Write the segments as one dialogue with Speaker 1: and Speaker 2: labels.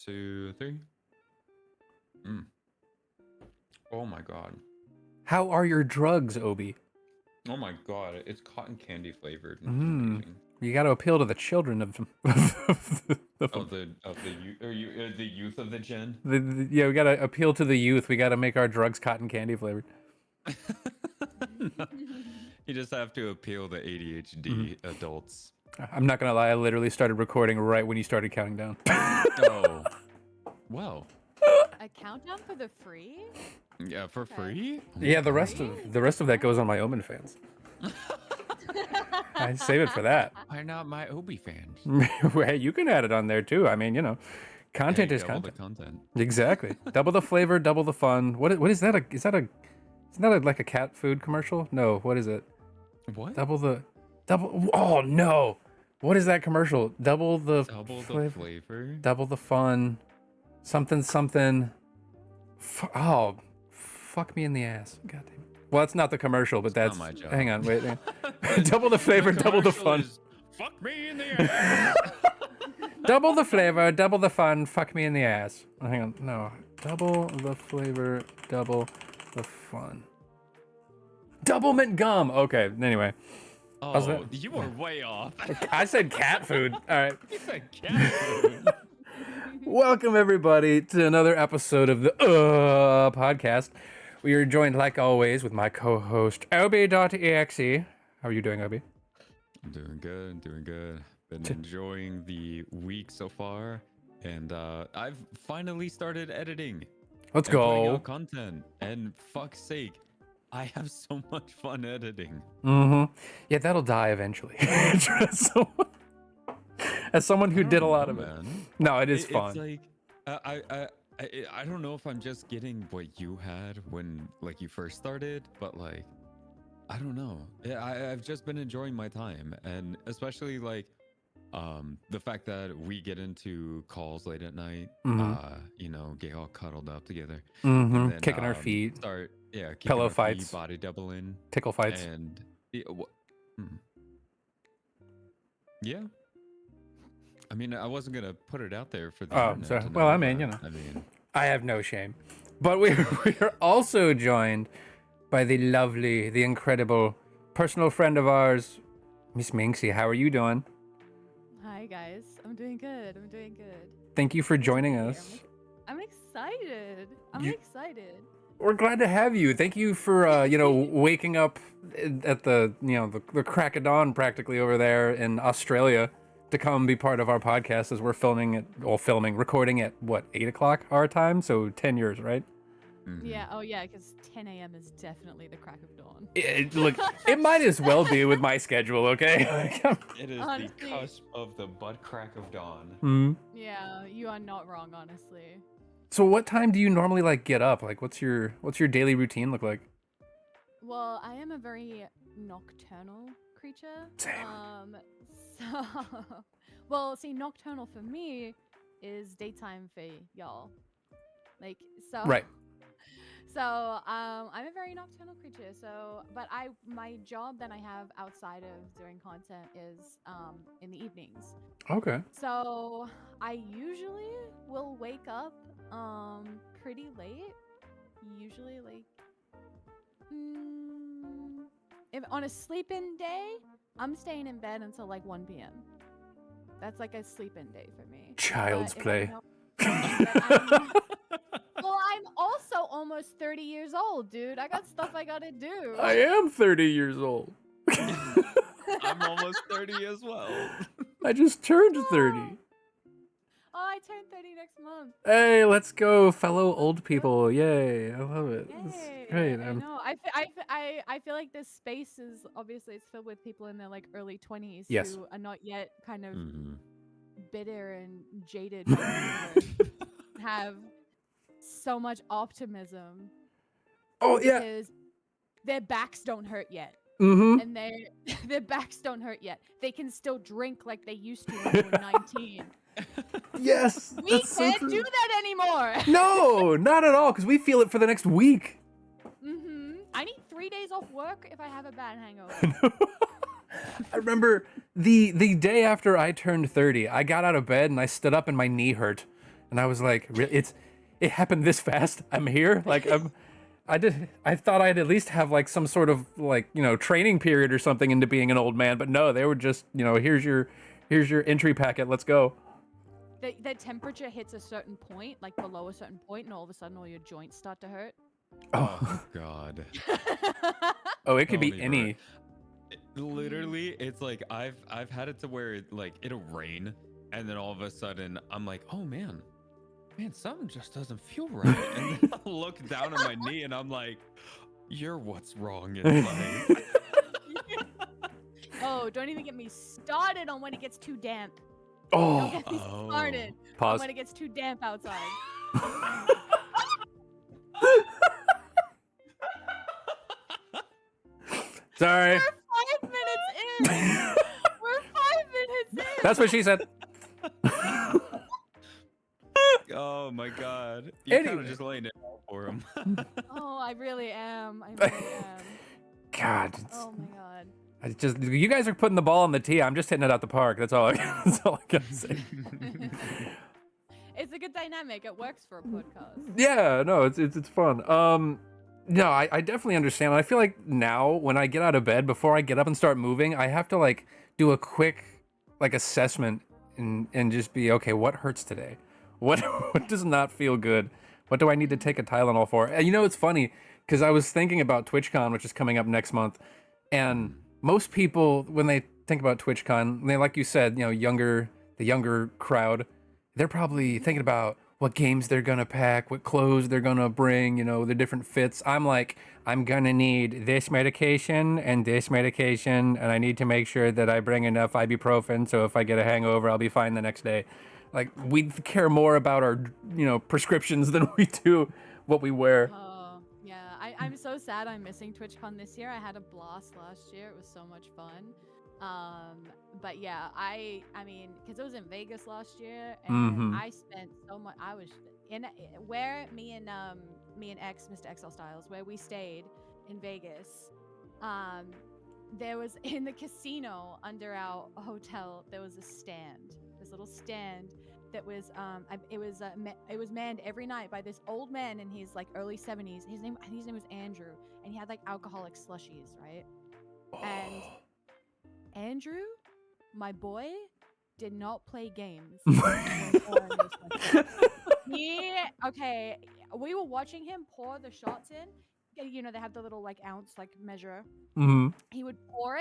Speaker 1: 2, 3. Oh my god.
Speaker 2: How are your drugs, Obi?
Speaker 1: Oh my god. It's cotton candy flavored. It's
Speaker 2: Mm.
Speaker 1: amazing.
Speaker 2: You got to appeal to the children of
Speaker 1: The youth of the gen.
Speaker 2: Yeah, we got to appeal to the youth. We got to make our drugs cotton candy flavored.
Speaker 1: No, you just have to appeal to ADHD adults.
Speaker 2: I'm not gonna lie. I literally started recording right when you started counting down.
Speaker 1: Oh, well,
Speaker 3: A countdown for the free?
Speaker 1: yeah, for
Speaker 3: Okay.
Speaker 1: free.
Speaker 2: Yeah, the rest of that goes on my Omen fans. I save it for that.
Speaker 1: Why not my Obi fans?
Speaker 2: Hey, you can add it on there too. I mean, you know, content
Speaker 1: Hey,
Speaker 2: is
Speaker 1: double
Speaker 2: content.
Speaker 1: the content.
Speaker 2: Exactly. Double the flavor, double the fun. What is that? Isn't that like a cat food commercial? No. What is it?
Speaker 1: What?
Speaker 2: Double. Oh no. What is that commercial? Double the
Speaker 1: flavor.
Speaker 2: double the fun. Something. Oh, fuck me in the ass. God damn it. Well, that's not the commercial, but
Speaker 1: Not
Speaker 2: that's.
Speaker 1: my job.
Speaker 2: Hang on, wait. Double the flavor, double the fun.
Speaker 1: Fuck me in the ass.
Speaker 2: Double the flavor, double the fun, fuck me in the ass. Oh, hang on, no. Double the flavor, double the fun. Double mint gum. Okay, anyway. How's
Speaker 1: Oh,
Speaker 2: that?
Speaker 1: you were way off.
Speaker 2: I said cat food. All right.
Speaker 1: You said cat food.
Speaker 2: Welcome, everybody, to another episode of the podcast. We are joined, like always, with my co-host, Obi.exe. How are you doing, Obi?
Speaker 1: I'm doing good. Been enjoying the week so far, and I've finally started editing.
Speaker 2: Let's
Speaker 1: and putting
Speaker 2: go.
Speaker 1: out content, and fuck's sake, I have so much fun editing.
Speaker 2: Mm-hmm. Yeah, that'll die eventually. As someone who did a lot of it.
Speaker 1: Man.
Speaker 2: No, it is fun.
Speaker 1: It's like I don't know if I'm just getting what you had when like you first started, but like I don't know. I've just been enjoying my time, and especially like the fact that we get into calls late at night, you know, get all cuddled up together, and then,
Speaker 2: Kicking our feet.
Speaker 1: start kicking
Speaker 2: Pillow
Speaker 1: our feet,
Speaker 2: fights.
Speaker 1: body doubling,
Speaker 2: Tickle fights.
Speaker 1: and yeah. I mean, I wasn't gonna put it out there for the internet
Speaker 2: sorry.
Speaker 1: to
Speaker 2: Well,
Speaker 1: know,
Speaker 2: I mean,
Speaker 1: but,
Speaker 2: you know.
Speaker 1: I mean,
Speaker 2: I have no shame. But we are also joined by the lovely, the incredible personal friend of ours, Miss Minxxisse. How are you doing?
Speaker 3: Hi guys, I'm doing good.
Speaker 2: Thank you for joining
Speaker 3: Yeah,
Speaker 2: us.
Speaker 3: I'm excited.
Speaker 2: You-
Speaker 3: excited.
Speaker 2: We're glad to have you. Thank you for you know, waking up at the, you know, the crack of dawn practically over there in Australia to come be part of our podcast as we're recording at what, 8 o'clock our time, so 10 years, right?
Speaker 3: Yeah, oh yeah, because 10 a.m. is definitely the crack of dawn.
Speaker 2: Look, it might as well be with my schedule, okay?
Speaker 1: it is
Speaker 3: Honestly.
Speaker 1: the cusp of the butt crack of dawn.
Speaker 2: Mhm.
Speaker 3: Yeah, you are not wrong, honestly.
Speaker 2: So what time do you normally like get up? Like what's your daily routine look like?
Speaker 3: Well, I am a very nocturnal creature.
Speaker 2: Same.
Speaker 3: So, well, see, nocturnal for me is daytime for y'all. Like, so.
Speaker 2: Right.
Speaker 3: So, I'm a very nocturnal creature. So, but my job that I have outside of doing content is in the evenings.
Speaker 2: Okay.
Speaker 3: So, I usually will wake up pretty late. Usually like if on a sleep-in day, I'm staying in bed until like 1 p.m. That's like a sleep-in day for me.
Speaker 2: Child's
Speaker 3: But if
Speaker 2: play.
Speaker 3: Well, I'm also almost 30 years old, dude. I got stuff I gotta do.
Speaker 2: I am 30 years old.
Speaker 1: I'm almost 30 as well.
Speaker 2: I just turned 30.
Speaker 3: Oh, I turn 30 next month.
Speaker 2: Hey, let's go, fellow old people. Yay. I love it. It's
Speaker 3: Yay.
Speaker 2: great.
Speaker 3: I know. I feel like this space is obviously it's filled with people in their like early 20s
Speaker 2: Yes.
Speaker 3: who are not yet kind of
Speaker 1: Mhm.
Speaker 3: bitter and jaded and have so much optimism
Speaker 2: Oh, yeah.
Speaker 3: because their backs don't hurt yet.
Speaker 2: Mm-hmm.
Speaker 3: And their backs don't hurt yet. They can still drink like they used to when they were 19.
Speaker 2: Yes.
Speaker 3: We
Speaker 2: that's so
Speaker 3: can't
Speaker 2: true.
Speaker 3: do that anymore.
Speaker 2: No, not at all, because we feel it for the next week.
Speaker 3: I need 3 days off work if I have a bad hangover.
Speaker 2: I remember the day after I turned 30, I got out of bed and I stood up and my knee hurt. And I was like, it happened this fast. I'm here. Like I thought I'd at least have like some sort of like, training period or something into being an old man, but no, they were just, here's your entry packet. Let's go.
Speaker 3: The temperature hits a certain point, like below a certain point, and all of a sudden all your joints start to hurt.
Speaker 1: Oh God.
Speaker 2: Oh, it could
Speaker 1: Tell
Speaker 2: be
Speaker 1: me,
Speaker 2: any.
Speaker 1: Literally, it's like I've had it to where like it'll rain, and then all of a sudden I'm like, oh man, something just doesn't feel right. And then I look down at my knee and I'm like, you're what's wrong in life.
Speaker 3: Oh, don't even get me started on when it gets too damp.
Speaker 2: Oh,
Speaker 3: Don't get me started on
Speaker 2: pause.
Speaker 3: when it gets too damp outside.
Speaker 2: Sorry.
Speaker 3: We're 5 minutes in. We're 5 minutes in.
Speaker 2: That's what she said.
Speaker 1: Oh my God. You're kind
Speaker 2: Anyway.
Speaker 1: of just laying it out for him.
Speaker 3: Oh, I really am. I really am.
Speaker 2: God.
Speaker 3: Oh my God.
Speaker 2: You guys are putting the ball on the tee. I'm just hitting it out the park. That's all I gotta say.
Speaker 3: It's a good dynamic. It works for a podcast.
Speaker 2: Yeah, no, it's fun. No, I definitely understand. I feel like now when I get out of bed, before I get up and start moving, I have to like do a quick like assessment and just be okay. What hurts today? What does not feel good? What do I need to take a Tylenol for? And it's funny because I was thinking about TwitchCon, which is coming up next month, and most people when they think about TwitchCon, they like you said, the younger crowd, they're probably thinking about what games they're gonna pack, what clothes they're gonna bring, the different fits. I'm like, I'm gonna need this medication, and I need to make sure that I bring enough ibuprofen so if I get a hangover, I'll be fine the next day. Like, we care more about our, prescriptions than we do what we wear.
Speaker 3: Oh, yeah. I'm so sad I'm missing TwitchCon this year. I had a blast last year. It was so much fun. But yeah, I mean, because it was in Vegas last year, and I spent so much. I was in where me and Mr. XL Styles, where we stayed in Vegas. There was in the casino under our hotel. There was a stand, this little stand that was it was manned every night by this old man in his like early 70s. His name was Andrew, and he had like alcoholic slushies, right? And Andrew, my boy, did not play games. We were watching him pour the shots in. They have the little like ounce like measure.
Speaker 2: Mm-hmm.
Speaker 3: He would pour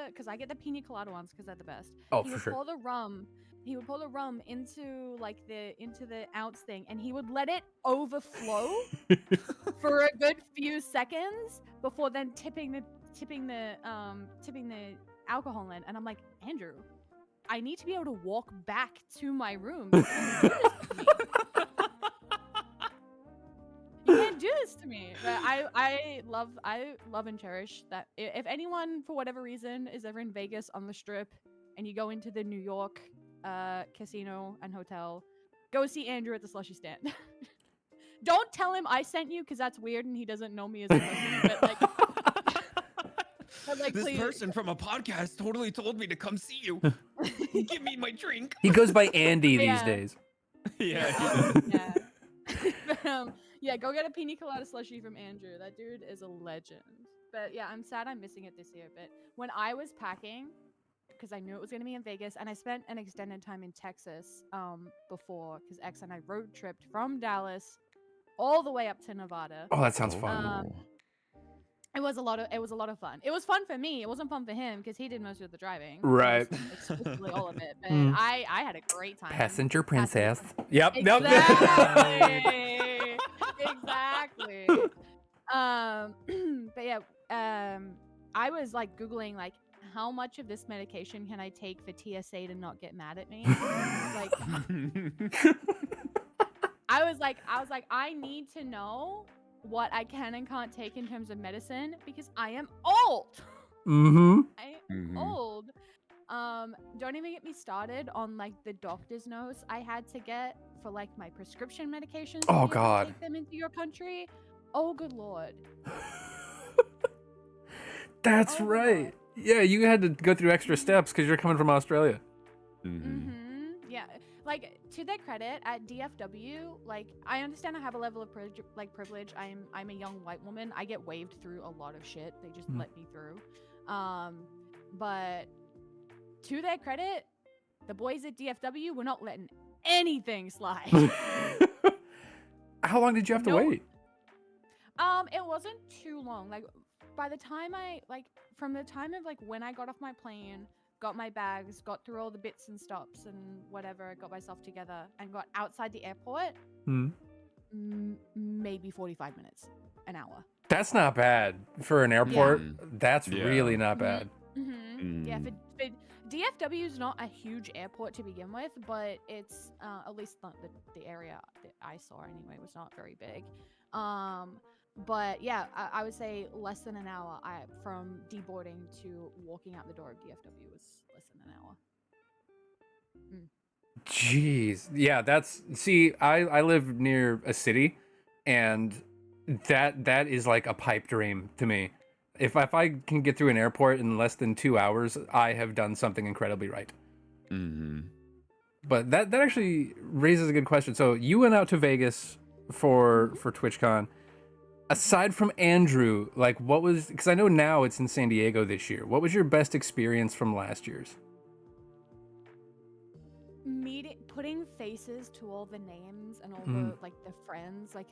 Speaker 3: because I get the pina colada ones because they're the best.
Speaker 2: Oh,
Speaker 3: he
Speaker 2: for
Speaker 3: would
Speaker 2: sure.
Speaker 3: pour the rum. He would pour the rum into the ounce thing, and he would let it overflow for a good few seconds before then tipping the alcohol in. And I'm like, Andrew, I need to be able to walk back to my room. You can't do this to me. But I love and cherish that. If anyone, for whatever reason, is ever in Vegas on the Strip, and you go into the New York casino and hotel, go see Andrew at the slushy stand. Don't tell him I sent you, because that's weird and he doesn't know me as a person. But like,
Speaker 1: this
Speaker 3: please.
Speaker 1: person from a podcast totally told me to come see you. Give me my drink.
Speaker 2: He goes by Andy these days.
Speaker 1: Yeah.
Speaker 3: Yeah, go get a pina colada slushie from Andrew. That dude is a legend. But yeah, I'm sad I'm missing it this year. But when I was packing, because I knew it was going to be in Vegas, and I spent an extended time in Texas before, because X and I road tripped from Dallas all the way up to Nevada.
Speaker 2: Oh, that sounds fun.
Speaker 3: It was a lot of fun. It was fun for me. It wasn't fun for him because he did most of the driving.
Speaker 2: Right.
Speaker 3: Exclusively all of it. But I had a great time.
Speaker 2: Passenger princess. Yep.
Speaker 3: Exactly. Exactly. But yeah, I was like Googling like, how much of this medication can I take for TSA to not get mad at me? Like, I was like, I need to know what I can and can't take in terms of medicine because I am old.
Speaker 2: Mm-hmm.
Speaker 3: I am old. Don't even get me started on like the doctor's notes I had to get for like my prescription medications.
Speaker 2: Oh
Speaker 3: to
Speaker 2: God.
Speaker 3: take them into your country. Oh good Lord.
Speaker 2: That's right. Yeah, you had to go through extra steps because you're coming from Australia.
Speaker 3: Yeah. like to their credit at DFW, like I understand I have a level of privilege. I'm a young white woman. I get waved through a lot of shit. They just let me through. But to their credit, the boys at DFW were not letting anything slide.
Speaker 2: How long did you have to wait?
Speaker 3: It wasn't too long. Like by the time from the time of like when I got off my plane, got my bags, got through all the bits and stops and whatever, got myself together and got outside the airport, maybe 45 minutes, an hour.
Speaker 2: That's not bad for an airport. That's really not bad.
Speaker 3: Yeah, for DFW is not a huge airport to begin with, but it's at least the area that I saw anyway was not very big. But yeah, I would say less than an hour. From deboarding to walking out the door of DFW was less than an hour.
Speaker 2: Jeez, yeah, I live near a city, and that is like a pipe dream to me. If I can get through an airport in less than 2 hours, I have done something incredibly right. But that actually raises a good question. So you went out to Vegas for TwitchCon. Aside from Andrew, like what was, because I know now it's in San Diego this year. What was your best experience from last year's?
Speaker 3: Putting faces to all the names and all the like the friends, like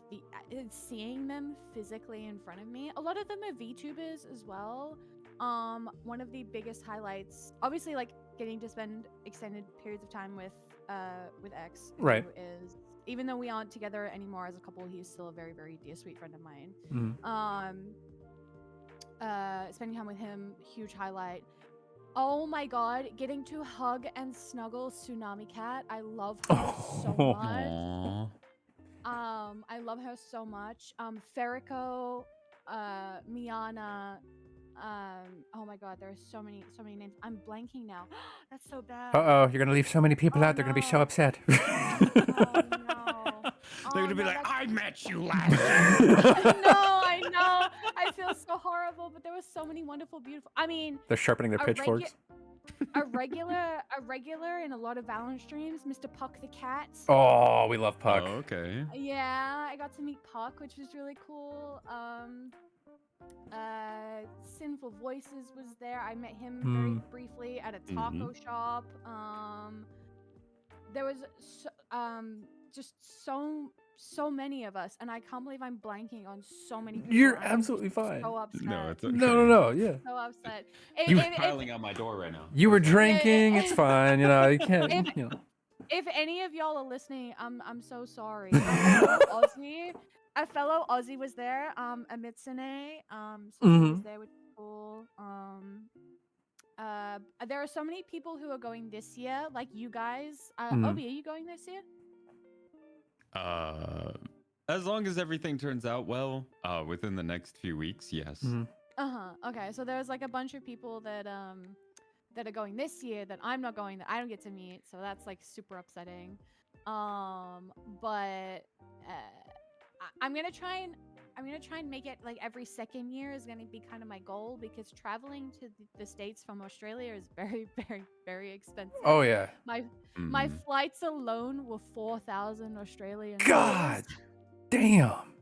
Speaker 3: seeing them physically in front of me. A lot of them are VTubers as well. One of the biggest highlights, obviously, like getting to spend extended periods of time with X,
Speaker 2: right?
Speaker 3: Who is, even though we aren't together anymore as a couple, he's still a very, very dear, sweet friend of mine. Spending time with him, huge highlight. Oh my god, getting to hug and snuggle Tsunami Cat. I love her so much. I love her so much. Ferrico, Miana, oh my god, there are so many names. I'm blanking now. That's so bad.
Speaker 2: Uh-oh, you're gonna leave so many people out. They're gonna be so upset.
Speaker 3: Oh no.
Speaker 1: They're gonna be like, I met you last year.
Speaker 3: I know. I feel so horrible, but there were so many wonderful, beautiful. I mean,
Speaker 2: they're sharpening their pitchforks.
Speaker 3: A regular in a lot of Valorant streams, Mr. Puck the cat.
Speaker 2: Oh, we love Puck.
Speaker 1: Oh, okay.
Speaker 3: Yeah, I got to meet Puck, which was really cool. Sinful Voices was there. I met him very briefly at a taco shop. There was just so many of us, and I can't believe I'm blanking on so many people.
Speaker 2: You're absolutely fine.
Speaker 3: So upset.
Speaker 1: No, it's okay.
Speaker 2: No, yeah.
Speaker 3: So upset.
Speaker 1: You're piling on my door right now.
Speaker 2: You were drinking. It's fine. You know, you can't.
Speaker 3: If any of y'all are listening, I'm so sorry. A fellow Aussie was there. Amitsune. So he was there, which is cool. There are so many people who are going this year, like you guys. Obi, are you going this year?
Speaker 1: As long as everything turns out well, within the next few weeks, yes.
Speaker 3: Okay, so there's like a bunch of people that are going this year that I'm not going, that I don't get to meet, so that's like super upsetting. But I'm gonna try and make it like every second year is gonna be kind of my goal, because traveling to the States from Australia is very, very, very expensive.
Speaker 2: Oh yeah.
Speaker 3: My flights alone were 4,000 Australian
Speaker 2: God
Speaker 3: dollars.
Speaker 2: Damn.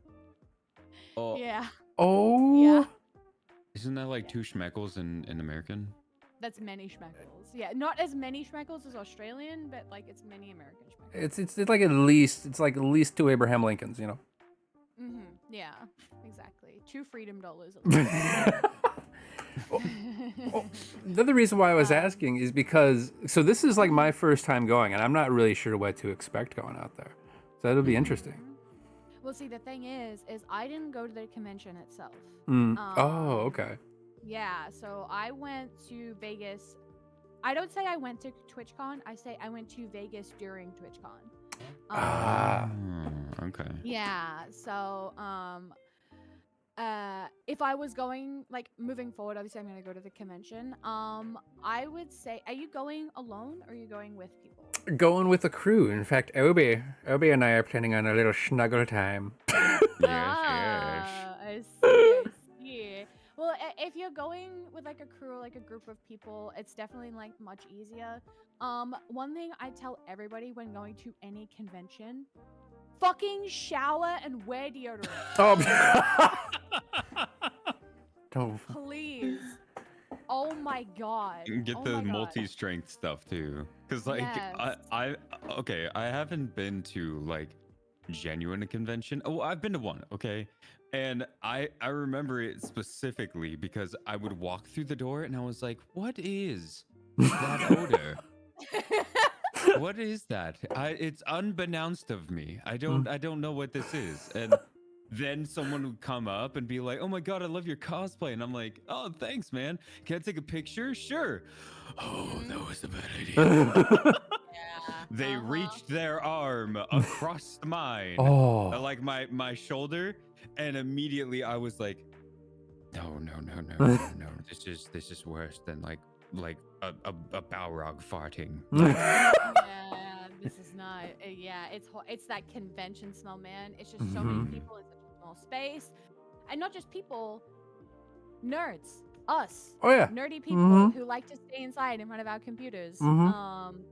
Speaker 1: Oh.
Speaker 3: Yeah.
Speaker 2: Oh.
Speaker 3: Yeah.
Speaker 1: Isn't that like 2 schmeckles in American?
Speaker 3: That's many schmeckles. Yeah, not as many schmeckles as Australian, but like it's many American schmeckles.
Speaker 2: It's like at least 2 Abraham Lincolns, you know.
Speaker 3: Yeah, exactly. 2 freedom dollars.
Speaker 2: The other reason why I was asking is because, so this is like my first time going, and I'm not really sure what to expect going out there. So that'll be interesting.
Speaker 3: Well, see, the thing is I didn't go to the convention itself.
Speaker 2: Oh, okay.
Speaker 3: Yeah, so I went to Vegas. I don't say I went to TwitchCon. I say I went to Vegas during TwitchCon.
Speaker 1: Okay.
Speaker 3: Yeah, so if I was going, like, moving forward, obviously I'm gonna go to the convention. I would say, are you going alone or are you going with people?
Speaker 2: Going with the crew. In fact, Obi and I are planning on a little snuggle time.
Speaker 1: Yes.
Speaker 3: I see. Well, if you're going with like a crew, like a group of people, it's definitely like much easier. One thing I tell everybody when going to any convention, fucking shower and wear deodorant.
Speaker 2: Oh.
Speaker 3: Please. Oh my god.
Speaker 1: You can get
Speaker 3: Oh
Speaker 1: the
Speaker 3: my God.
Speaker 1: multi-strength stuff too, because like
Speaker 3: Yes.
Speaker 1: I haven't been to like genuine convention. Oh, I've been to one, okay, and I remember it specifically because I would walk through the door and I was like, what is that odor? What is that? It's unbeknownst of me. I don't know what this is. And then someone would come up and be like, "Oh my god, I love your cosplay." And I'm like, "Oh, thanks, man. Can I take a picture?" Sure. Oh, that was a bad idea.
Speaker 3: Yeah.
Speaker 1: They
Speaker 3: uh-huh.
Speaker 1: reached their arm across mine,
Speaker 2: Oh.
Speaker 1: like my shoulder, and immediately I was like, "No. This is worse than like a Balrog farting."
Speaker 3: Yeah, this is not. Yeah, it's that convention smell, man. It's just so many
Speaker 2: Mhm.
Speaker 3: people in such a small space, and not just people, nerds, us,
Speaker 2: Oh yeah.
Speaker 3: nerdy people
Speaker 2: Mhm.
Speaker 3: who like to stay inside in front of our computers.
Speaker 2: Mhm.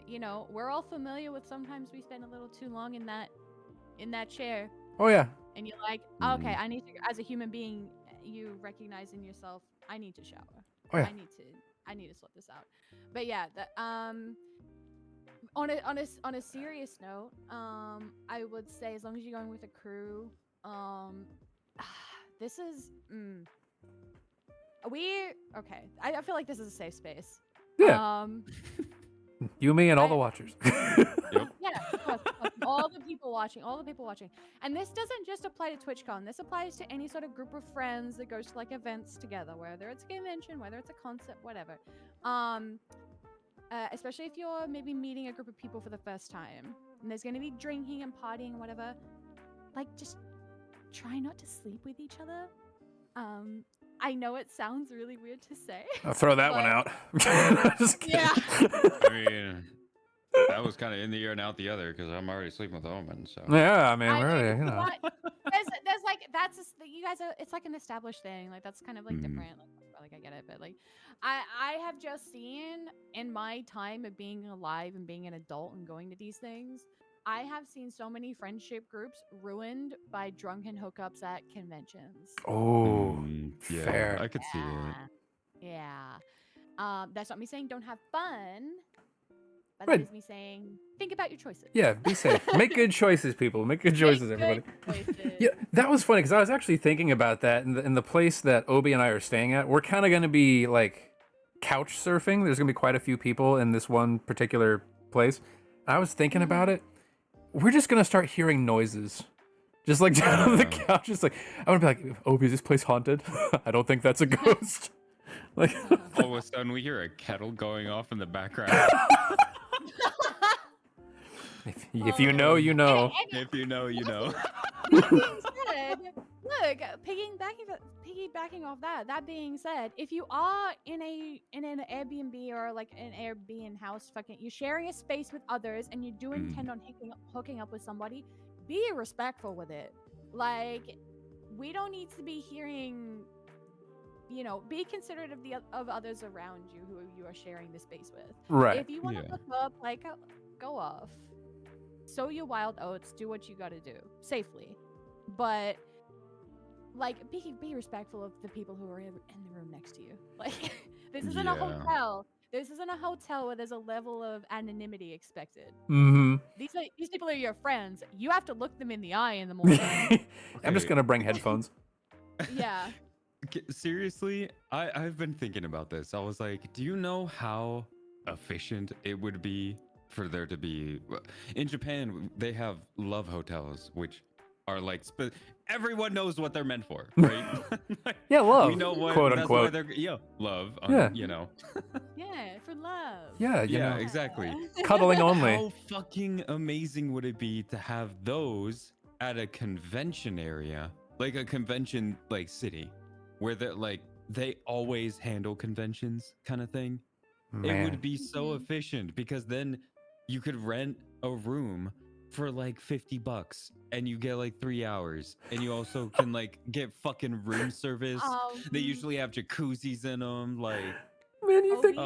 Speaker 3: You know, we're all familiar with sometimes we spend a little too long in that chair,
Speaker 2: Oh yeah.
Speaker 3: and you're like,
Speaker 1: Mhm.
Speaker 3: okay, I need to. As a human being, you recognize in yourself, I need to shower.
Speaker 2: Oh yeah.
Speaker 3: I need to sort this out. But yeah, on a serious note, I would say as long as you're going with a crew, this is okay. I feel like this is a safe space.
Speaker 2: Yeah. You, me, and all the watchers.
Speaker 3: Yeah, of course, all the people watching, and this doesn't just apply to TwitchCon. This applies to any sort of group of friends that goes to like events together, whether it's a convention, whether it's a concert, whatever. Especially if you're maybe meeting a group of people for the first time, and there's going to be drinking and partying and whatever. Like, just try not to sleep with each other. I know it sounds really weird to say.
Speaker 2: I'll throw that one
Speaker 3: but-
Speaker 2: out. Just kidding.
Speaker 3: Yeah.
Speaker 1: I mean, that was kind of in the ear and out the other because I'm already sleeping with OMEN. So
Speaker 2: Yeah, I mean,
Speaker 3: I
Speaker 2: we're
Speaker 3: mean,
Speaker 2: already, you know.
Speaker 3: there's like you guys are. It's like an established thing. Like that's kind of like different. Like I get it, but like I have just seen in my time of being alive and being an adult and going to these things, I have seen so many friendship groups ruined by drunken hookups at conventions.
Speaker 2: Oh,
Speaker 1: yeah,
Speaker 2: fair.
Speaker 1: I could see it.
Speaker 3: Yeah. That's not me saying don't have fun, but
Speaker 2: Right.
Speaker 3: that is me saying think about your choices.
Speaker 2: Yeah, be safe. Make good choices, people. Make good choices,
Speaker 3: Make
Speaker 2: everybody.
Speaker 3: good choices.
Speaker 2: Yeah, that was funny because I was actually thinking about that in the place that Obi and I are staying at. We're kind of going to be like couch surfing. There's going to be quite a few people in this one particular place. I was thinking about it. We're just going to start hearing noises. Just like down on the couch. Just like, I'm going to be like, Obi, is this place haunted? I don't think that's a ghost. Like,
Speaker 1: All of a sudden, we hear a kettle going off in the background.
Speaker 2: if you know, you know.
Speaker 1: If you know, you know.
Speaker 3: That being said, look, piggybacking off that. That being said, if you are in an Airbnb or like an Airbnb house, you're sharing a space with others, and you do intend on hooking up with somebody, be respectful with it. Like, we don't need to be hearing. You know, be considerate of others around you who you are sharing the space with.
Speaker 2: Right.
Speaker 3: If you want to
Speaker 1: Yeah.
Speaker 3: hook up, like, go off. Sow your wild oats. Do what you got to do safely, but like, be respectful of the people who are in the room next to you. Like, this isn't a
Speaker 1: Yeah.
Speaker 3: hotel. This isn't a hotel where there's a level of anonymity expected.
Speaker 2: Mm-hmm.
Speaker 3: These people are your friends. You have to look them in the eye in the morning.
Speaker 2: I'm just
Speaker 1: Okay.
Speaker 2: going to bring headphones.
Speaker 3: Yeah.
Speaker 1: Seriously, I've been thinking about this. I was like, do you know how efficient it would be for there to be in Japan? They have love hotels, which are like everyone knows what they're meant for, right? Like,
Speaker 2: Yeah, love.
Speaker 1: we know what
Speaker 2: quote
Speaker 1: that's why
Speaker 2: unquote.
Speaker 1: they're love.
Speaker 2: Yeah.
Speaker 1: You know.
Speaker 3: Yeah, for love.
Speaker 2: Yeah, you
Speaker 1: Yeah,
Speaker 2: know.
Speaker 1: exactly.
Speaker 2: Cuddling only.
Speaker 1: How fucking amazing would it be to have those at a convention area, like a convention like city, where they always handle conventions kind of thing? It
Speaker 2: Man.
Speaker 1: would be so efficient because then you could rent a room for like $50 and you get like 3 hours, and you also can like get fucking room service. They usually have jacuzzis in them. Like,
Speaker 2: Man, you think?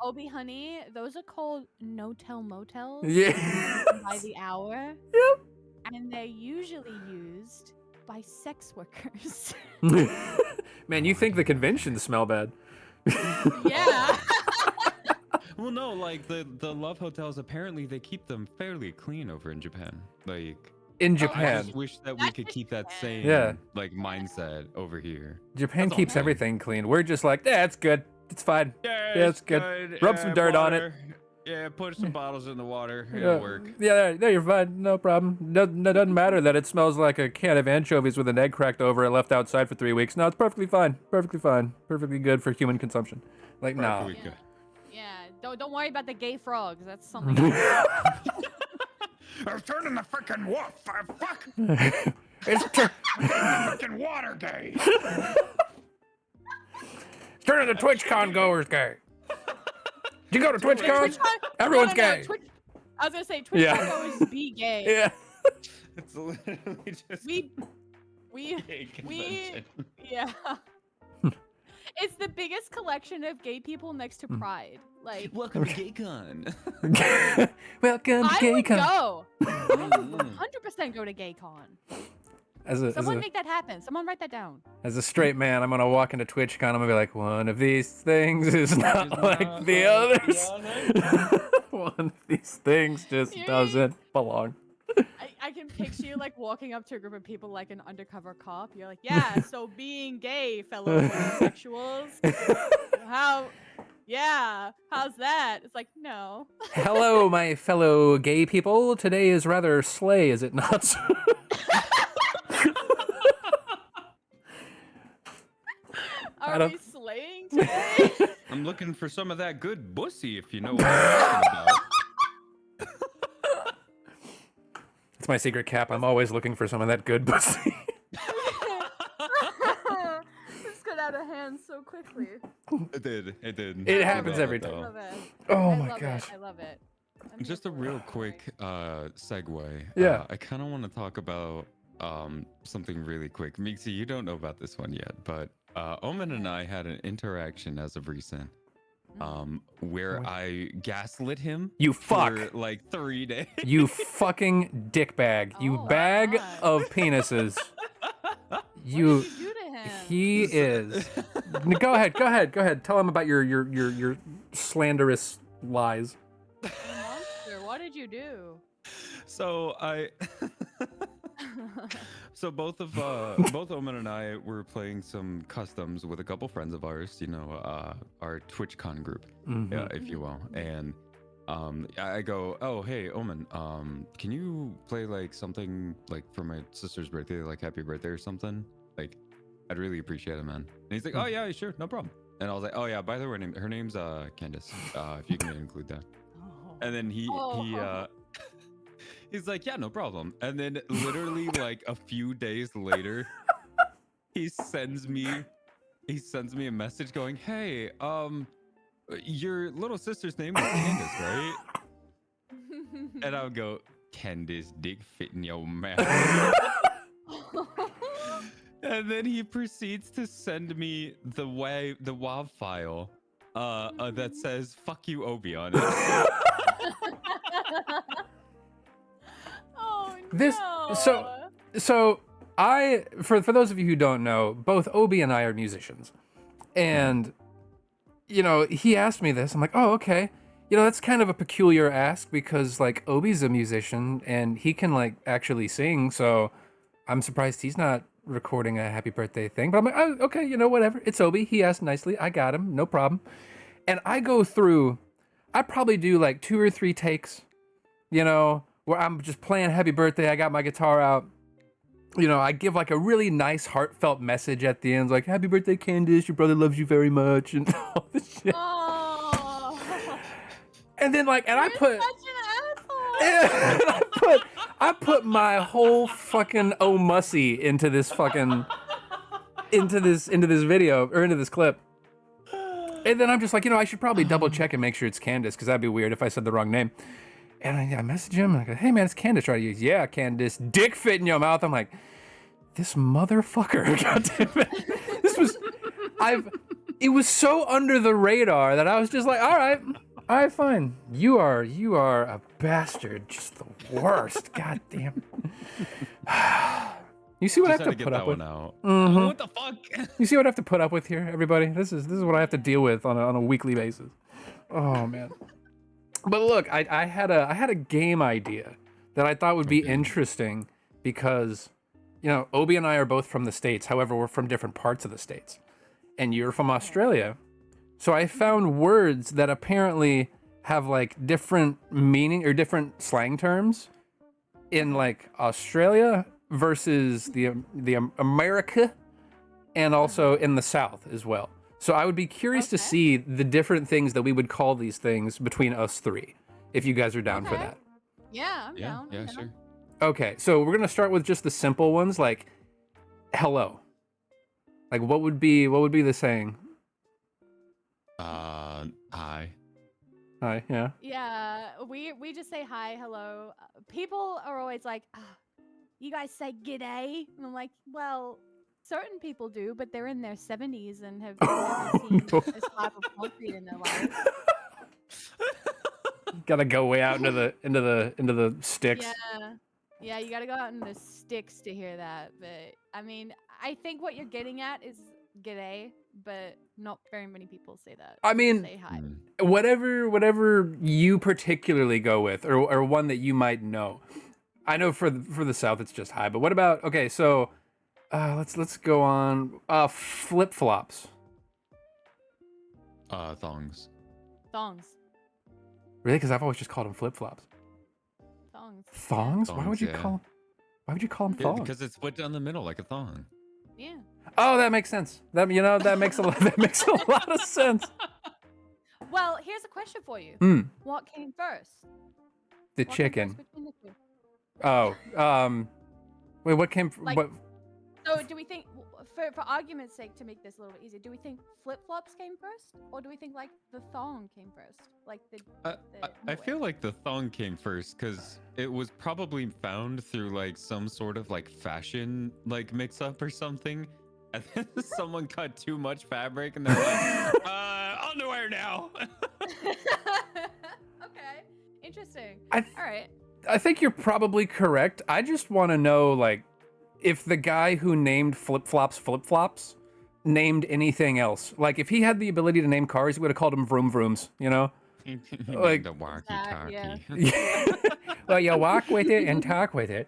Speaker 3: Obi, honey, those are called no-tell motels.
Speaker 2: Yeah.
Speaker 3: By the hour.
Speaker 2: Yep.
Speaker 3: And they're usually used by sex workers.
Speaker 2: Man, you think the conventions smell bad?
Speaker 3: Yeah.
Speaker 1: well, no, like the love hotels, apparently they keep them fairly clean over in Japan. Like,
Speaker 2: in
Speaker 1: I
Speaker 2: Japan.
Speaker 1: just wish that we could keep that same like mindset over here.
Speaker 2: Japan keeps everything clean. We're just like, yeah, it's good. It's fine. Yeah, it's good. Rub some dirt on it.
Speaker 1: Yeah, put some bottles in the water. It'll work.
Speaker 2: Yeah, there, you're fine. No problem. Doesn't matter that it smells like a can of anchovies with an egg cracked over it left outside for 3 weeks. No, it's perfectly fine. Perfectly fine. Perfectly good for human consumption. Like, no.
Speaker 3: Yeah, don't worry about the gay frogs. That's something.
Speaker 1: I'm turning the freaking wolf. Fuck.
Speaker 2: It's
Speaker 1: freaking water gay.
Speaker 2: It's turning the TwitchCon goers gay. Did you go to TwitchCon? Everyone's gay.
Speaker 3: I was gonna say TwitchCon goers be gay.
Speaker 2: Yeah.
Speaker 1: It's literally just
Speaker 3: we yeah. It's the biggest collection of gay people next to Pride. Like,
Speaker 1: welcome to GayCon.
Speaker 2: Welcome to GayCon.
Speaker 3: I would go. I would 100% go to GayCon. Someone make that happen. Someone write that down.
Speaker 2: As a straight man, I'm gonna walk into TwitchCon. I'm gonna be like, one of these things is not like the others. One of these things just doesn't belong.
Speaker 3: I can picture you like walking up to a group of people like an undercover cop. You're like, yeah, so being gay, fellow homosexuals. How's that? It's like, no.
Speaker 2: Hello, my fellow gay people. Today is rather slay, is it not?
Speaker 3: Are we slaying today?
Speaker 1: I'm looking for some of that good bussy, if you know what I'm talking about.
Speaker 2: It's my secret cap. I'm always looking for some of that good pussy.
Speaker 3: This got out of hand so quickly.
Speaker 1: It did.
Speaker 2: It happens every time.
Speaker 3: I love it.
Speaker 2: Oh my gosh.
Speaker 3: I love it.
Speaker 1: Just a real quick segue.
Speaker 2: Yeah.
Speaker 1: I kind of want to talk about something really quick. Minxxisse, you don't know about this one yet, but OMEN and I had an interaction as of recent. Where I gaslit him.
Speaker 2: You fuck.
Speaker 1: For like 3 days.
Speaker 2: You fucking dickbag. You bag of penises. You.
Speaker 3: What did you do to him?
Speaker 2: He is. Go ahead. Tell him about your slanderous lies.
Speaker 3: Monster, what did you do?
Speaker 1: So So both OMEN and I were playing some customs with a couple friends of ours, you know, our TwitchCon group, if you will. And I go, oh hey OMEN, can you play like something like for my sister's birthday, like happy birthday or something? Like, I'd really appreciate it, man. And he's like, oh yeah, sure, no problem. And I was like, oh yeah, by the way, her name's Candace. If you can include that. And then he's like, yeah, no problem. And then literally like a few days later, he sends me a message going, hey, your little sister's name is Candace, right? And I would go, Candace, dick fit in your mouth. And then he proceeds to send me the WAV file that says fuck you Obi on it.
Speaker 2: So I, for those of you who don't know, both Obi and I are musicians, and you know, he asked me this. I'm like, oh, okay. You know, that's kind of a peculiar ask because like Obi's a musician and he can like actually sing. So I'm surprised he's not recording a happy birthday thing. But I'm like, oh, okay, you know, whatever. It's Obi. He asked nicely. I got him. No problem. And I go through, I probably do like 2 or 3 takes, you know, where I'm just playing happy birthday. I got my guitar out. You know, I give like a really nice heartfelt message at the end, like, happy birthday, Candace. Your brother loves you very much. And all this shit.
Speaker 3: Oh.
Speaker 2: And then like, and
Speaker 3: You're such an asshole.
Speaker 2: I put my whole fucking mussy into this fucking, into this video or into this clip. And then I'm just like, you know, I should probably double check and make sure it's Candace because that'd be weird if I said the wrong name. And I message him, and I go, hey, man, it's Candace, right? He goes, yeah, Candace, dick fit in your mouth. I'm like, this motherfucker, goddamn it. It was so under the radar that I was just like, all right, fine. You are a bastard, just the worst. God damn. You see what
Speaker 1: Just
Speaker 2: I
Speaker 1: had
Speaker 2: have to
Speaker 1: get
Speaker 2: put
Speaker 1: that
Speaker 2: up with?
Speaker 1: one out.
Speaker 2: Mhm.
Speaker 1: What the fuck?
Speaker 2: You see what I have to put up with here, everybody? This is what I have to deal with on a weekly basis. Oh man. But look, I had a game idea that I thought would be
Speaker 1: Okay.
Speaker 2: interesting because, you know, Obi and I are both from the States. However, we're from different parts of the States. And you're from Australia. So I found words that apparently have like different meaning or different slang terms in like Australia versus the America and also in the South as well. So I would be curious to
Speaker 3: Okay.
Speaker 2: see the different things that we would call these things between us three, if you guys are down for
Speaker 3: Okay.
Speaker 2: that.
Speaker 3: Yeah, I'm
Speaker 1: Yeah,
Speaker 3: down.
Speaker 1: yeah,
Speaker 3: I'm down.
Speaker 1: sure.
Speaker 2: Okay, so we're gonna start with just the simple ones like hello. Like what would be the saying?
Speaker 1: Hi.
Speaker 2: Hi, yeah.
Speaker 3: Yeah, we just say hi, hello. People are always like, you guys say g'day, and I'm like, well, certain people do, but they're in their 70s and have never seen
Speaker 2: No.
Speaker 3: this type of poetry in their life.
Speaker 2: Gotta go way out into the sticks.
Speaker 3: Yeah, you gotta go out in the sticks to hear that. But I mean, I think what you're getting at is g'day, but not very many people say that.
Speaker 2: I mean,
Speaker 3: Say hi.
Speaker 2: whatever you particularly go with, or one that you might know. I know for the South it's just hi, but what about okay? So let's go on flip flops.
Speaker 1: Thongs.
Speaker 3: Thongs.
Speaker 2: Really? Because I've always just called them flip flops.
Speaker 3: Thongs.
Speaker 2: Thongs? Why
Speaker 1: Thongs,
Speaker 2: would you
Speaker 1: yeah.
Speaker 2: call? Why would you call them
Speaker 1: Yeah,
Speaker 2: thongs?
Speaker 1: because it's split down the middle like a thong.
Speaker 3: Yeah.
Speaker 2: Oh, that makes sense. That that makes that makes a lot of sense.
Speaker 3: Well, here's a question for you.
Speaker 2: Hmm.
Speaker 3: What came first?
Speaker 2: The
Speaker 3: What came
Speaker 2: chicken.
Speaker 3: first between the two?
Speaker 2: Oh. Wait, what came?
Speaker 3: Like-
Speaker 2: What?
Speaker 3: So do we think, for argument's sake, to make this a little bit easier, do we think flip flops came first, or do we think like the thong came first, like the?
Speaker 1: I feel like the thong came first because it was probably found through like some sort of like fashion like mix up or something. And then someone cut too much fabric and they're like, underwear now.
Speaker 3: Okay, interesting.
Speaker 2: I
Speaker 3: All right.
Speaker 2: I think you're probably correct. I just want to know like if the guy who named flip flops named anything else. Like if he had the ability to name cars, he would have called them vroom vrooms. You know. Like-
Speaker 1: the walkie
Speaker 3: That, yeah.
Speaker 1: talkie.
Speaker 2: Well, you walk with it and talk with it.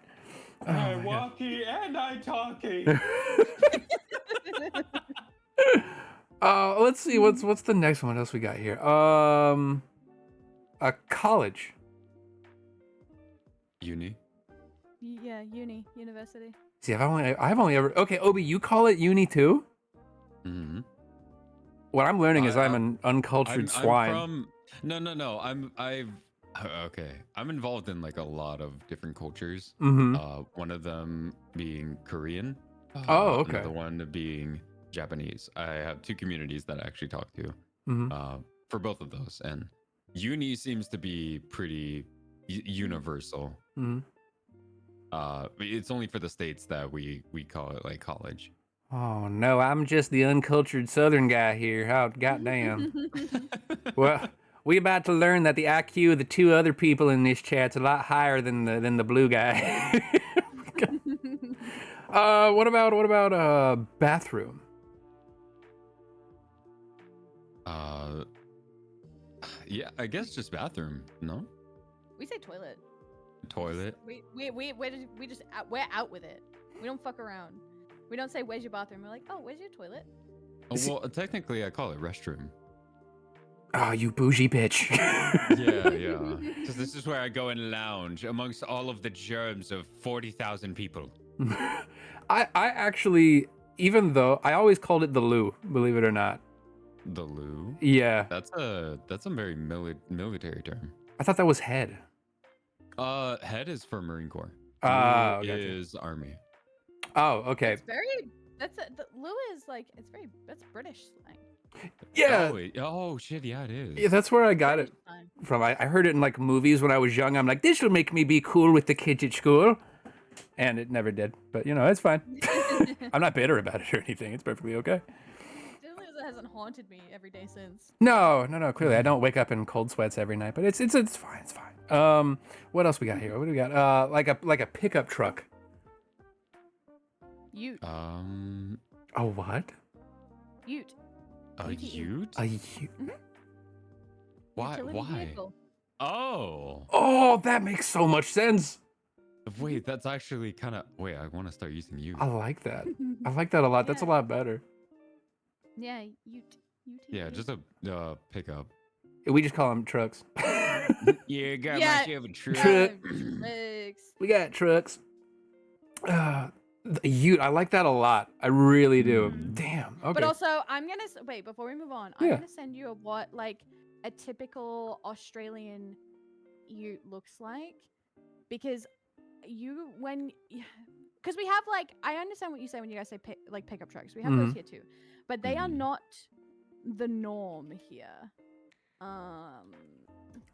Speaker 2: Oh,
Speaker 1: I
Speaker 2: my God.
Speaker 1: walkie and I talkie.
Speaker 2: Let's see what's the next one. What else we got here? A college.
Speaker 1: Uni.
Speaker 3: Yeah, university.
Speaker 2: See, I've only ever. Okay, Obi, you call it uni too?
Speaker 1: Mm-hmm.
Speaker 2: What I'm learning is I'm an uncultured swine.
Speaker 1: No. Okay. I'm involved in like a lot of different cultures.
Speaker 2: Mm-hmm.
Speaker 1: One of them being Korean.
Speaker 2: Oh, okay.
Speaker 1: Another one being Japanese. I have two communities that I actually talk to
Speaker 2: Mm-hmm.
Speaker 1: for both of those, and uni seems to be pretty universal.
Speaker 2: Mm-hmm.
Speaker 1: It's only for the states that we call it like college.
Speaker 2: Oh no, I'm just the uncultured Southern guy here. Oh goddamn. Well, we about to learn that the IQ of the two other people in this chat's a lot higher than the blue guy. What about bathroom?
Speaker 1: Yeah, I guess just bathroom. No,
Speaker 3: We say toilet.
Speaker 1: toilet.
Speaker 3: We're out with it. We don't fuck around. We don't say where's your bathroom. We're like, oh, where's your toilet?
Speaker 1: Oh, well, technically, I call it restroom.
Speaker 2: Oh, you bougie bitch.
Speaker 1: Yeah. Because this is where I go and lounge amongst all of the germs of 40,000 people.
Speaker 2: I actually, even though I always called it the loo, believe it or not.
Speaker 1: The loo.
Speaker 2: Yeah,
Speaker 1: That's a very military term.
Speaker 2: I thought that was head.
Speaker 1: Head is for Marine Corps.
Speaker 2: Ah,
Speaker 1: Loo
Speaker 2: gotcha.
Speaker 1: is Army.
Speaker 2: Oh, okay.
Speaker 3: It's very. The loo is like that's British slang.
Speaker 2: Yeah.
Speaker 1: Oh shit, yeah, it is.
Speaker 2: Yeah, that's where I got it from. I heard it in like movies when I was young. I'm like, this will make me be cool with the kids at school. And it never did. But, you know, it's fine. I'm not bitter about it or anything. It's perfectly okay.
Speaker 3: Definitely hasn't haunted me every day since.
Speaker 2: No. Clearly, I don't wake up in cold sweats every night, but it's fine. It's fine. What else we got here? What do we got? Like a pickup truck.
Speaker 3: Ute.
Speaker 2: A what?
Speaker 3: Ute.
Speaker 1: A ute?
Speaker 2: A ute.
Speaker 3: Mm-hmm.
Speaker 1: Why?
Speaker 3: Utility vehicle.
Speaker 1: Oh.
Speaker 2: Oh, that makes so much sense.
Speaker 1: Wait, that's actually kind of. Wait, I want to start using ute.
Speaker 2: I like that. I like that a lot. That's a lot better.
Speaker 3: Yeah, ute.
Speaker 1: Yeah, just a pickup.
Speaker 2: We just call them trucks.
Speaker 1: Yeah, got
Speaker 3: Yeah.
Speaker 1: myself a truck.
Speaker 3: Trucks.
Speaker 2: We got trucks. The ute. I like that a lot. I really do. Damn. Okay.
Speaker 3: But also, I'm gonna wait before we move on. I'm
Speaker 2: Yeah.
Speaker 3: gonna send you what like a typical Australian ute looks like, because because we have like, I understand what you say when you guys say pickup trucks. We have those here too, but they are not the norm here.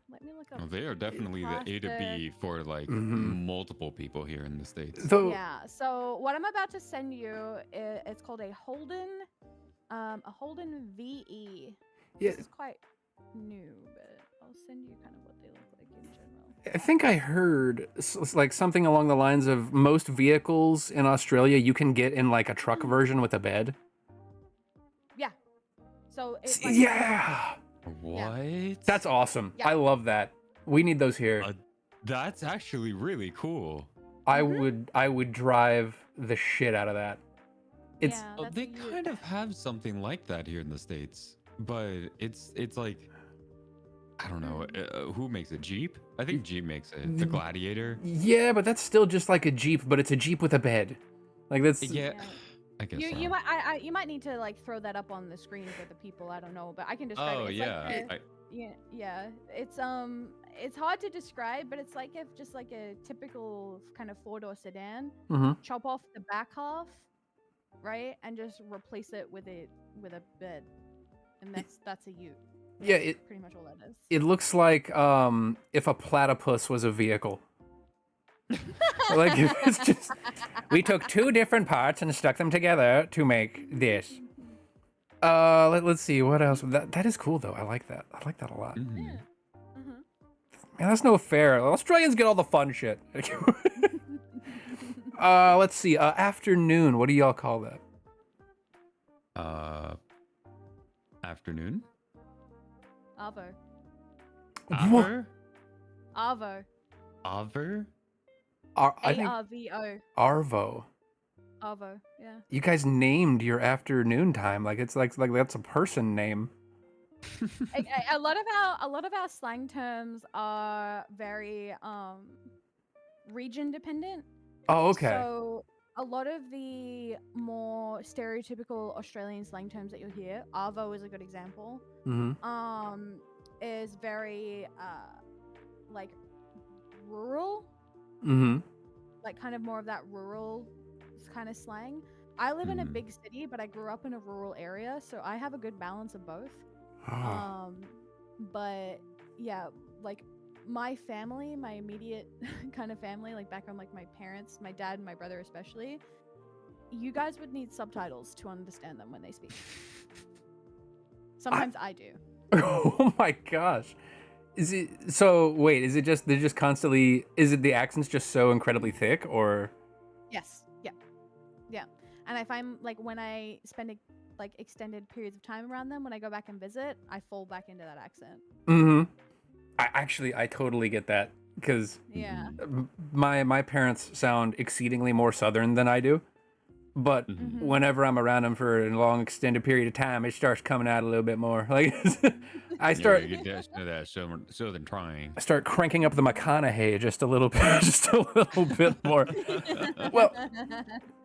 Speaker 3: Let me look up.
Speaker 1: Well, they are definitely the A to B for like multiple people here in the States.
Speaker 3: Yeah. So what I'm about to send you, it's called a Holden VE.
Speaker 2: Yeah.
Speaker 3: This is quite new, but I'll send you kind of what they look like in general.
Speaker 2: I think I heard like something along the lines of most vehicles in Australia you can get in like a truck version with a bed.
Speaker 3: Yeah. So it's
Speaker 2: yeah.
Speaker 1: What?
Speaker 2: That's awesome.
Speaker 3: Yeah.
Speaker 2: I love that. We need those here.
Speaker 1: That's actually really cool.
Speaker 2: I would drive the shit out of that. It's
Speaker 1: They kind of have something like that here in the States, but it's like, I don't know, who makes it? Jeep? I think Jeep makes it. The Gladiator.
Speaker 2: Yeah, but that's still just like a Jeep, but it's a Jeep with a bed. Like that's
Speaker 1: Yeah. I guess so.
Speaker 3: You might need to like throw that up on the screen for the people. I don't know, but I can describe it. It's
Speaker 1: yeah.
Speaker 3: like yeah. It's hard to describe, but it's like just like a typical kind of 4-door sedan. Chop off the back half, right, and just replace it with a bed, and that's a ute.
Speaker 2: Yeah,
Speaker 3: That's pretty much all that is.
Speaker 2: It looks like if a platypus was a vehicle. Like it's just, we took two different parts and stuck them together to make this. Let's see what else. That is cool though. I like that. I like that a lot. Man, that's no fair. Australians get all the fun shit. Let's see. Afternoon. What do y'all call that?
Speaker 1: Afternoon.
Speaker 3: Avo.
Speaker 1: Aver?
Speaker 3: Avo.
Speaker 1: Aver?
Speaker 2: I think
Speaker 3: ARVO.
Speaker 2: Arvo.
Speaker 3: Avo. Yeah.
Speaker 2: You guys named your afternoon time like it's like that's a person name.
Speaker 3: A lot of our slang terms are very region dependent.
Speaker 2: Oh, okay.
Speaker 3: So a lot of the more stereotypical Australian slang terms that you'll hear, arvo is a good example. Is very like rural. Like kind of more of that rural kind of slang. I live in a big city, but I grew up in a rural area, so I have a good balance of both. But yeah, like my family, my immediate kind of family, like back on like my parents, my dad and my brother especially, you guys would need subtitles to understand them when they speak. Sometimes I do.
Speaker 2: Oh my gosh. Is it so wait, is it just they're just constantly, is it the accent's just so incredibly thick or?
Speaker 3: Yes. Yeah. And I find like when I spend like extended periods of time around them, when I go back and visit, I fall back into that accent.
Speaker 2: I totally get that because
Speaker 3: yeah,
Speaker 2: my parents sound exceedingly more southern than I do, but whenever I'm around them for a long extended period of time, it starts coming out a little bit more. Like I start
Speaker 1: that southern trying.
Speaker 2: I start cranking up the McConaughey just a little bit, just a little bit more. well,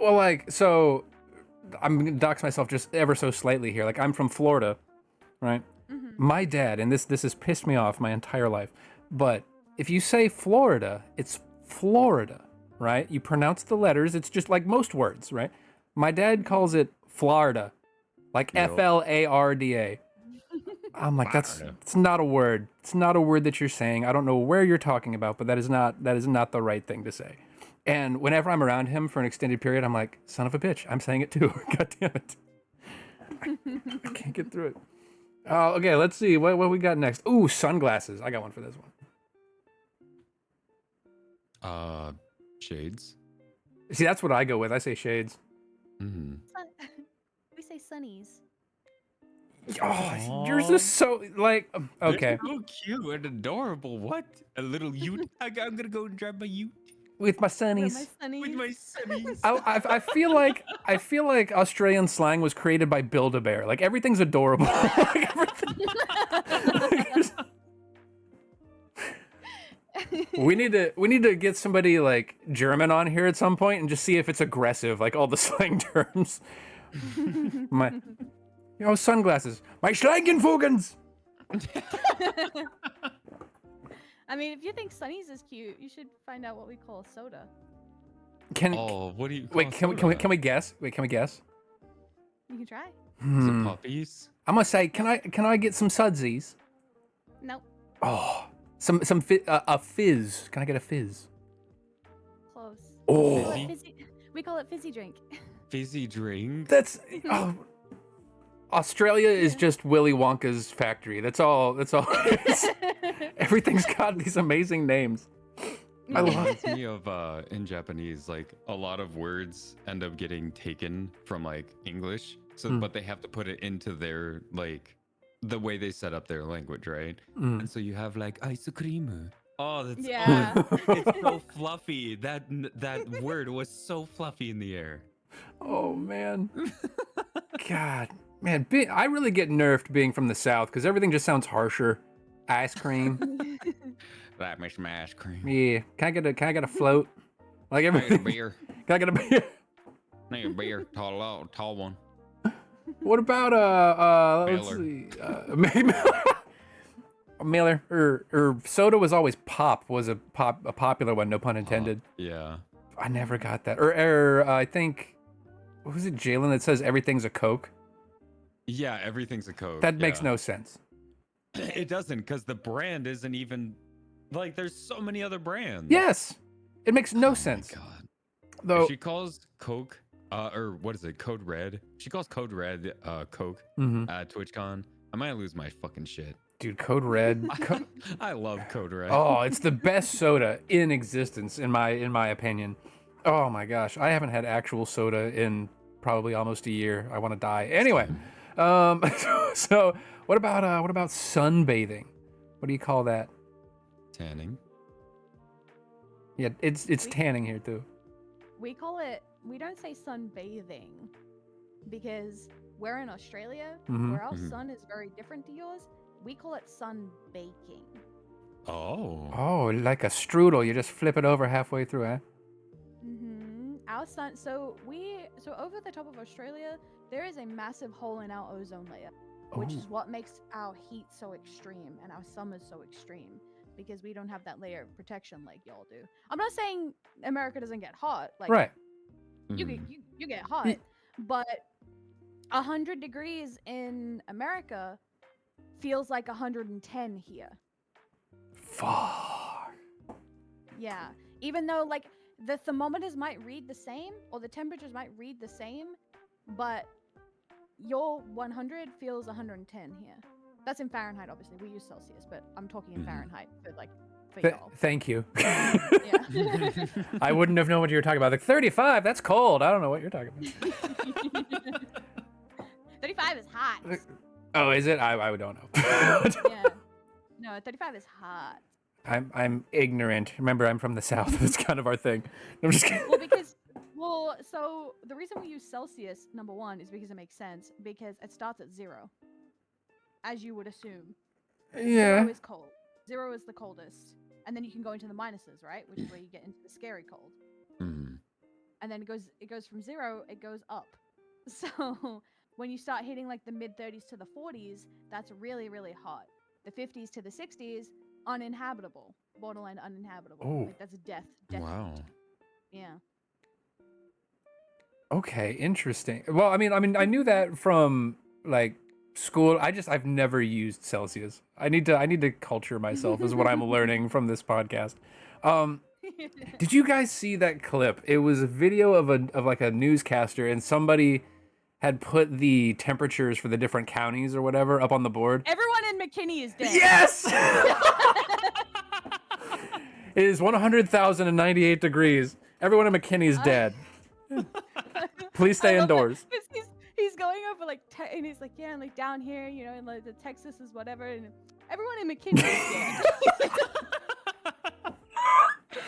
Speaker 2: like so. I'm gonna dox myself just ever so slightly here. Like I'm from Florida, right? My dad, and this has pissed me off my entire life, but if you say Florida, it's Florida, right? You pronounce the letters. It's just like most words, right? My dad calls it Florida. like
Speaker 1: Yep.
Speaker 2: FLARDA. I'm like,
Speaker 1: Florida.
Speaker 2: it's not a word. It's not a word that you're saying. I don't know where you're talking about, but that is not the right thing to say. And whenever I'm around him for an extended period, I'm like, son of a bitch, I'm saying it too. God damn it. I can't get through it. Okay, let's see. What we got next? Ooh, sunglasses. I got one for this one.
Speaker 1: Shades.
Speaker 2: See, that's what I go with. I say shades.
Speaker 1: Mm.
Speaker 3: We say sunnies.
Speaker 2: Oh, yours is so like okay.
Speaker 1: They're so cute and adorable. What? A little ute. I'm gonna go and grab my ute
Speaker 2: With my
Speaker 3: What are
Speaker 2: sunnies.
Speaker 3: my sunnies?
Speaker 1: with my sunnies.
Speaker 2: I feel like Australian slang was created by Build-A-Bear. Like everything's adorable. Like, we need to get somebody like German on here at some point and just see if it's aggressive, like all the slang terms. Sunglasses. My Schlangenvogels.
Speaker 3: I mean, if you think sunnies is cute, you should find out what we call a soda.
Speaker 1: What do you call
Speaker 2: Wait, can we guess? Wait, can we guess?
Speaker 3: You can try.
Speaker 1: Is it puppies?
Speaker 2: I'm gonna say, can I get some sudsies?
Speaker 3: Nope.
Speaker 2: Oh, a fizz. Can I get a fizz?
Speaker 3: Close.
Speaker 2: Oh.
Speaker 3: We call it fizzy drink.
Speaker 1: Fizzy drink.
Speaker 2: That's Australia is just Willy Wonka's factory. That's all. It is. Everything's got these amazing names. I love
Speaker 1: Reminds me of in Japanese, like a lot of words end up getting taken from like English, but they have to put it into their like the way they set up their language, right? And so you have like ice cream. Oh, that's it's so fluffy. That word was so fluffy in the air.
Speaker 2: Oh man, God, man, I really get nerfed being from the South because everything just sounds harsher. Ice cream.
Speaker 1: That makes my ice cream.
Speaker 2: Yeah, can I get a float? Like
Speaker 1: Can I get a
Speaker 2: everything.
Speaker 1: beer?
Speaker 2: Can I get a beer?
Speaker 1: Need a beer, tall one.
Speaker 2: What about let's see, Miller or soda was always pop was a popular one, no pun intended.
Speaker 1: Yeah.
Speaker 2: I never got that. Or I think, what was it, Jalen that says everything's a Coke?
Speaker 1: Yeah, everything's a Coke.
Speaker 2: That makes
Speaker 1: yeah.
Speaker 2: no sense.
Speaker 1: It doesn't, because the brand isn't even like there's so many other brands.
Speaker 2: Yes, it makes no sense.
Speaker 1: My God.
Speaker 2: Though
Speaker 1: If she calls Coke, or what is it, Code Red? She calls Code Red Coke at TwitchCon. I might lose my fucking shit.
Speaker 2: Dude, Code Red.
Speaker 1: I love Code Red.
Speaker 2: Oh, it's the best soda in existence in my opinion. Oh my gosh, I haven't had actual soda in probably almost a year. I want to die. Anyway, so what about sunbathing? What do you call that?
Speaker 1: Tanning.
Speaker 2: Yeah, it's tanning here too.
Speaker 3: We call it. We don't say sunbathing because we're in Australia, where our sun is very different to yours. We call it sunbaking.
Speaker 1: Oh.
Speaker 2: Oh, like a strudel. You just flip it over halfway through, eh?
Speaker 3: Our sun. So over the top of Australia, there is a massive hole in our ozone layer, which is what makes our heat so extreme and our summers so extreme, because we don't have that layer of protection like y'all do. I'm not saying America doesn't get hot. Like,
Speaker 2: Right.
Speaker 3: You get hot, but 100 degrees in America feels like 110 here.
Speaker 2: Fuck.
Speaker 3: Yeah. Even though like the thermometers might read the same or the temperatures might read the same, but your 100 feels 110 here. That's in Fahrenheit, obviously. We use Celsius, but I'm talking in Fahrenheit for y'all.
Speaker 2: Thank you.
Speaker 3: Yeah.
Speaker 2: I wouldn't have known what you were talking about. Like 35, that's cold. I don't know what you're talking about.
Speaker 3: 35 is hot.
Speaker 2: Oh, is it? I don't know.
Speaker 3: Yeah. No, 35 is hot.
Speaker 2: I'm ignorant. Remember, I'm from the South. That's kind of our thing. I'm just kidding.
Speaker 3: So the reason we use Celsius, number one, is because it makes sense, because it starts at 0, as you would assume.
Speaker 2: Yeah.
Speaker 3: 0 is cold. 0 is the coldest. And then you can go into the minuses, right? Which is where you get into the scary cold. And then it goes from 0, it goes up. So when you start hitting like the mid 30s to the 40s, that's really, really hot. The 50s to the 60s, uninhabitable. Borderline uninhabitable.
Speaker 2: Oh.
Speaker 3: Like that's death.
Speaker 1: Wow.
Speaker 3: Yeah.
Speaker 2: Okay, interesting. Well, I mean, I knew that from like school. I've never used Celsius. I need to culture myself is what I'm learning from this podcast. Did you guys see that clip? It was a video of like a newscaster, and somebody had put the temperatures for the different counties or whatever up on the board.
Speaker 3: Everyone in McKinney is dead.
Speaker 2: Yes. It is 100,098 degrees. Everyone in McKinney is dead. Please stay indoors.
Speaker 3: He's going over like, and he's like, yeah, and like down here, you know, and like the Texas is whatever, and everyone in McKinney is dead. He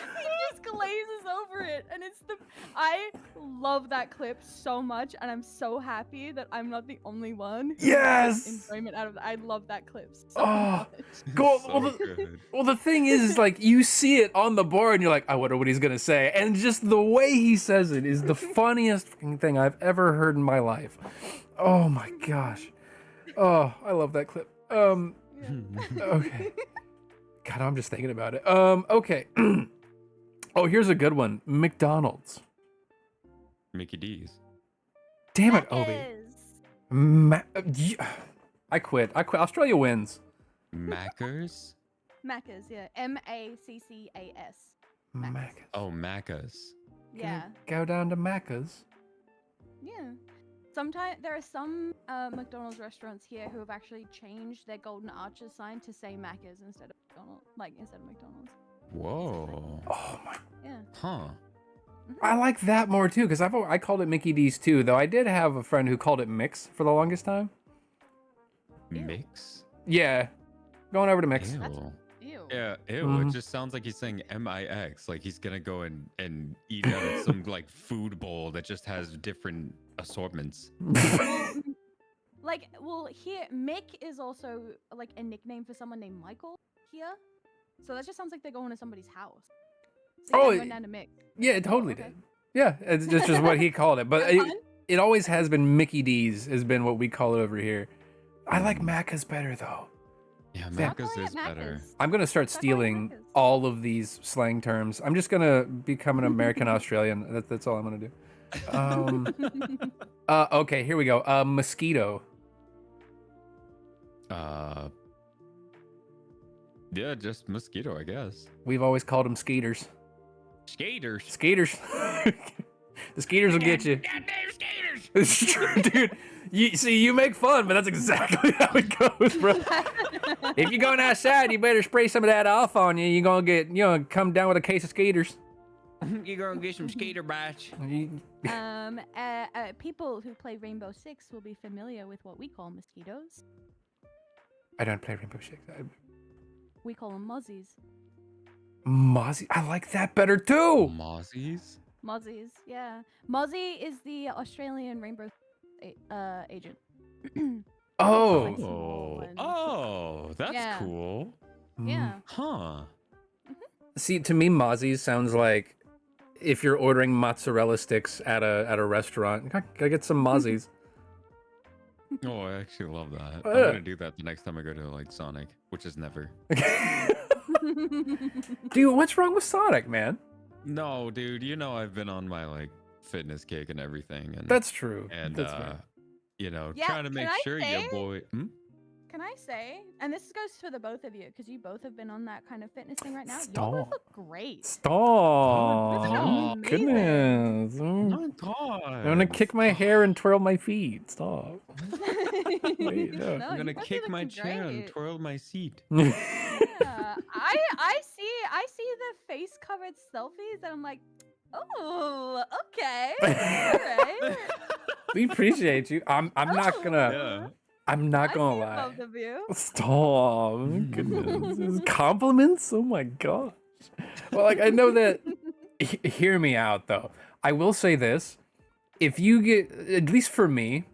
Speaker 3: just glazes over it, and I love that clip so much, and I'm so happy that I'm not the only one who
Speaker 2: Yes!
Speaker 3: gets enjoyment out of that. I love that clip so
Speaker 2: Oh,
Speaker 3: much.
Speaker 2: Go,
Speaker 1: So good.
Speaker 2: well, the thing is like, you see it on the board, and you're like, I wonder what he's gonna say, and just the way he says it is the funniest fucking thing I've ever heard in my life. Oh my gosh. Oh, I love that clip. Okay. God, I'm just thinking about it. Okay. Oh, here's a good one. McDonald's.
Speaker 1: Mickey D's.
Speaker 2: Damn it, Obi. I quit. Australia wins.
Speaker 1: Maccas?
Speaker 3: Macca's, yeah. Maccas.
Speaker 2: Macca's.
Speaker 1: Oh, Maccas.
Speaker 3: Yeah.
Speaker 2: Go down to Macca's.
Speaker 3: Yeah. Sometimes there are some McDonald's restaurants here who have actually changed their Golden Arches sign to say Macca's instead of McDonald's.
Speaker 1: Whoa.
Speaker 2: Oh my.
Speaker 3: Yeah.
Speaker 1: Huh.
Speaker 2: I like that more too, because I called it Mickey D's too, though I did have a friend who called it Mix for the longest time.
Speaker 3: Ew.
Speaker 1: Mix?
Speaker 2: Yeah. Going over to Mix.
Speaker 1: Ew.
Speaker 3: Ew.
Speaker 1: Yeah, ew.
Speaker 2: Mhm.
Speaker 1: It just sounds like he's saying MIX. Like he's gonna go and eat out of some like food bowl that just has different assortments.
Speaker 3: Like, well, here, Mick is also like a nickname for someone named Michael here. So that just sounds like they're going to somebody's house. So
Speaker 2: Oh,
Speaker 3: yeah, going down to Mick.
Speaker 2: Yeah, it totally
Speaker 3: okay.
Speaker 2: did. Yeah, it's just what he called it. But
Speaker 3: That's fun.
Speaker 2: it always has been Mickey D's has been what we call it over here. I like Macca's better though.
Speaker 1: Yeah,
Speaker 3: Stop
Speaker 1: Macca's
Speaker 3: calling
Speaker 1: is
Speaker 3: it
Speaker 1: better.
Speaker 3: Macca's.
Speaker 2: I'm gonna start
Speaker 3: Stop calling it
Speaker 2: stealing
Speaker 3: Macca's.
Speaker 2: all of these slang terms. I'm just gonna become an American Australian. That's all I'm gonna do. Okay, here we go. Mosquito.
Speaker 1: Yeah, just mosquito, I guess.
Speaker 2: We've always called them skeeters.
Speaker 1: Skaters.
Speaker 2: Skaters. The skeeters will get you.
Speaker 1: Goddamn skaters.
Speaker 2: It's true, dude. You make fun, but that's exactly how it goes, bro. If you're going outside, you better spray some of that off on you. You're gonna come down with a case of skaters.
Speaker 1: You're gonna get some skater bites.
Speaker 3: People who play Rainbow Six will be familiar with what we call mosquitoes.
Speaker 2: I don't play Rainbow Six.
Speaker 3: We call them mozzies.
Speaker 2: Mozzie, I like that better too.
Speaker 1: Mozzies?
Speaker 3: Mozzies, yeah. Mozzie is the Australian Rainbow agent.
Speaker 2: Oh,
Speaker 3: Like small ones.
Speaker 1: Oh, that's
Speaker 3: Yeah.
Speaker 1: cool.
Speaker 3: Yeah.
Speaker 1: Huh.
Speaker 2: See, to me, Mozzie sounds like if you're ordering mozzarella sticks at a restaurant. Gotta get some Mozzies.
Speaker 1: Oh, I actually love that. I'm
Speaker 2: Yeah.
Speaker 1: gonna do that the next time I go to like Sonic, which is never.
Speaker 2: Dude, what's wrong with Sonic, man?
Speaker 1: No, dude, you know I've been on my like fitness kick and everything, and
Speaker 2: That's true.
Speaker 1: and
Speaker 2: That's fair.
Speaker 1: you know,
Speaker 3: Yeah,
Speaker 1: trying to make
Speaker 3: can I
Speaker 1: sure
Speaker 3: say-
Speaker 1: your boy. Hmm?
Speaker 3: Can I say, and this goes for the both of you, because you both have been on that kind of fitness thing right now. You
Speaker 2: Stop.
Speaker 3: both look great.
Speaker 2: Stop.
Speaker 1: Oh,
Speaker 3: amazing.
Speaker 2: Goodness.
Speaker 1: Oh God!
Speaker 2: I'm gonna kick my hair and twirl my feet. Stop. Wait, no.
Speaker 3: No,
Speaker 1: I'm gonna
Speaker 3: you both
Speaker 1: kick
Speaker 3: are
Speaker 1: my
Speaker 3: looking
Speaker 1: chair and
Speaker 3: great.
Speaker 1: twirl my seat.
Speaker 3: Yeah, I see the face covered selfies, and I'm like, oh, okay, all right.
Speaker 2: We appreciate you. I'm not gonna.
Speaker 1: Yeah.
Speaker 2: I'm not
Speaker 3: I
Speaker 2: gonna
Speaker 3: see
Speaker 2: lie.
Speaker 3: both of you.
Speaker 2: Stop. Goodness. This is compliments? Oh my gosh. Well, like, I know that. Hear me out, though. I will say this. If you get, at least for me,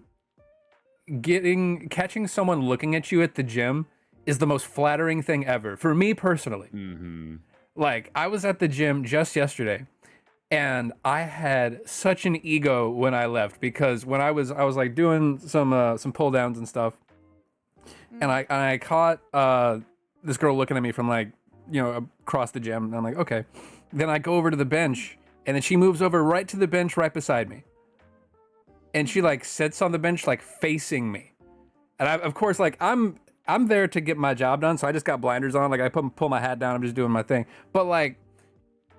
Speaker 2: catching someone looking at you at the gym is the most flattering thing ever. For me personally.
Speaker 1: Mm-hmm.
Speaker 2: Like, I was at the gym just yesterday, and I had such an ego when I left, because when I was like doing some pull downs and stuff, and I caught this girl looking at me from like, you know, across the gym, and I'm like, okay. Then I go over to the bench, and then she moves over right to the bench right beside me, and she like sits on the bench like facing me, And of course, like I'm there to get my job done, so I just got blinders on. Like I pull my hat down, I'm just doing my thing. But like,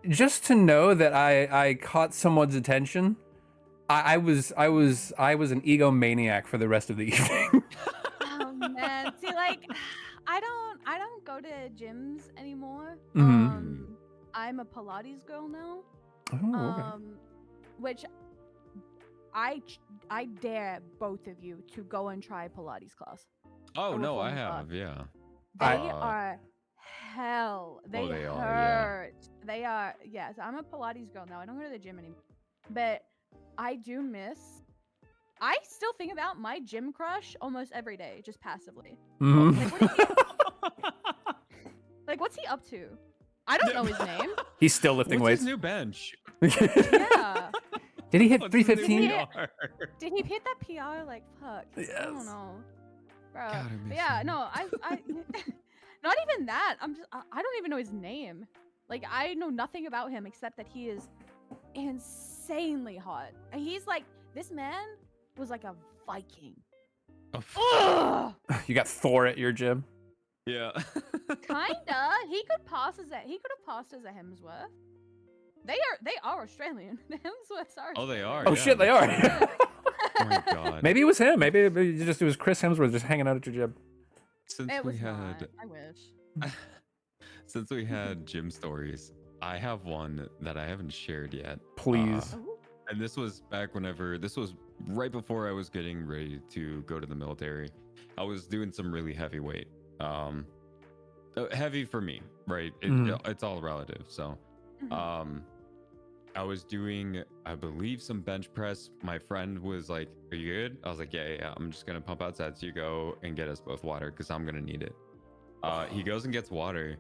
Speaker 2: just to know that I caught someone's attention, I was an egomaniac for the rest of the evening.
Speaker 3: Oh man, see, like, I don't go to gyms anymore.
Speaker 2: Mhm.
Speaker 3: I'm a Pilates girl now.
Speaker 2: Oh, okay.
Speaker 3: Which I dare both of you to go and try Pilates class.
Speaker 1: Oh
Speaker 3: a
Speaker 1: no, I
Speaker 3: reformer class.
Speaker 1: have. Yeah.
Speaker 3: They
Speaker 2: I-
Speaker 3: are hell. They,
Speaker 1: they
Speaker 3: hurt.
Speaker 1: are, yeah.
Speaker 3: They are. Yes, I'm a Pilates girl now. I don't go to the gym anymore, but I do miss. I still think about my gym crush almost every day, just passively.
Speaker 2: Mhm.
Speaker 3: Like, what is he, like, what's he up to? I don't know his name.
Speaker 2: He's still lifting
Speaker 1: What's
Speaker 2: weights.
Speaker 1: his new bench?
Speaker 3: Yeah.
Speaker 2: Did he hit
Speaker 1: What's his new
Speaker 2: 315?
Speaker 3: Yeah.
Speaker 1: PR?
Speaker 3: Did he hit that PR? Like, fuck. I
Speaker 2: Yes.
Speaker 3: don't know. Bro.
Speaker 1: God, I
Speaker 3: But
Speaker 1: miss
Speaker 3: yeah,
Speaker 1: him.
Speaker 3: no, I not even that. I don't even know his name. Like, I know nothing about him except that he is insanely hot. And he's like, this man was like a Viking. Ugh!
Speaker 2: You got Thor at your gym.
Speaker 1: Yeah.
Speaker 3: Kinda. He could have passed as a Hemsworth. They are Australian. The Hemsworths are.
Speaker 1: Oh, they are.
Speaker 2: Oh
Speaker 1: yeah.
Speaker 2: shit, they are.
Speaker 1: Oh my god.
Speaker 2: Maybe it was him. Maybe it was Chris Hemsworth just hanging out at your gym.
Speaker 1: Since
Speaker 3: It
Speaker 1: we
Speaker 3: was
Speaker 1: had
Speaker 3: not. I wish.
Speaker 1: since we had gym stories, I have one that I haven't shared yet.
Speaker 2: Please.
Speaker 3: Ooh.
Speaker 1: And this was this was right before I was getting ready to go to the military. I was doing some really heavy weight. Heavy for me, right? It's all relative. So,
Speaker 3: Mhm.
Speaker 1: I was doing, I believe, some bench press. My friend was like, "Are you good?" I was like, "Yeah. I'm just gonna pump outside so you go and get us both water because I'm gonna need it." He goes and gets water,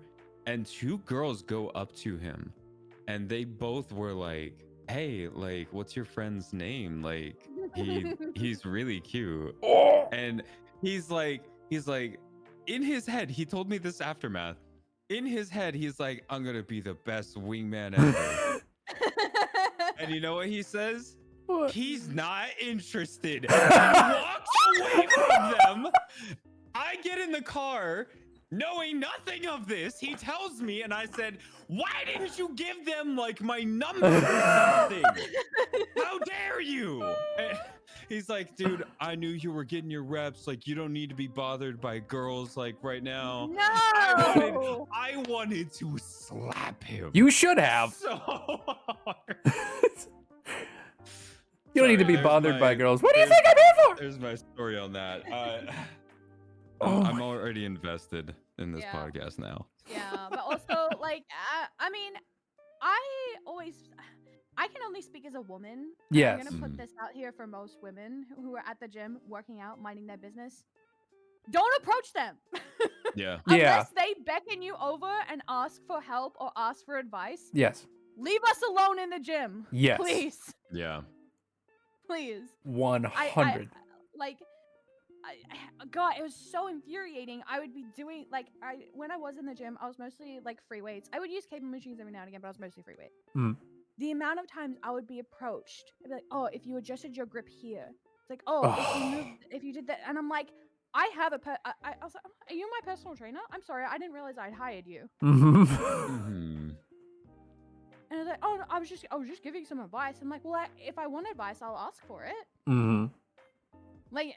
Speaker 1: and two girls go up to him, and they both were like, "Hey, like, what's your friend's name? Like, he's really cute."
Speaker 2: Oh.
Speaker 1: And he's like, in his head, he told me this aftermath. In his head, he's like, "I'm gonna be the best wingman ever." And you know what he says?
Speaker 2: What?
Speaker 1: He's not interested. He walks away from them. I get in the car, knowing nothing of this. He tells me, and I said, "Why didn't you give them like my number or something? How dare you?" And he's like, "Dude, I knew you were getting your reps. Like, you don't need to be bothered by girls like right now."
Speaker 3: No.
Speaker 1: I wanted to slap him.
Speaker 2: You should have.
Speaker 1: So hard.
Speaker 2: You don't need to
Speaker 1: Sorry,
Speaker 2: be
Speaker 1: there's
Speaker 2: bothered by
Speaker 1: my-
Speaker 2: girls. What do you
Speaker 1: there's-
Speaker 2: think I'm here for?
Speaker 1: There's my story on that.
Speaker 2: Oh
Speaker 1: I'm
Speaker 2: my-
Speaker 1: already invested in this
Speaker 3: Yeah.
Speaker 1: podcast now.
Speaker 3: Yeah, but also like I mean, I can only speak as a woman. and
Speaker 2: Yes.
Speaker 3: I'm gonna put
Speaker 1: Mhm.
Speaker 3: this out here for most women who are at the gym working out, minding their business. Don't approach them.
Speaker 1: Yeah.
Speaker 2: Yeah.
Speaker 3: Unless they beckon you over and ask for help or ask for advice.
Speaker 2: Yes.
Speaker 3: Leave us alone in the gym.
Speaker 2: Yes.
Speaker 3: Please.
Speaker 1: Yeah.
Speaker 3: Please.
Speaker 2: 100.
Speaker 3: God, it was so infuriating. I would be doing when I was in the gym, I was mostly like free weights. I would use cable machines every now and again, but I was mostly free weight.
Speaker 2: Mm.
Speaker 3: The amount of times I would be approached, I'd be like, "Oh, if you adjusted your grip here," it's like, "Oh, if you did that," and I'm like, "I have a I was like, "Are you my personal trainer? I'm sorry, I didn't realize I'd hired you."
Speaker 2: Mhm.
Speaker 1: Mhm.
Speaker 3: And I was like, "Oh, no, I was just giving some advice." I'm like, "Well, if I want advice, I'll ask for it."
Speaker 2: Mhm.
Speaker 3: Like,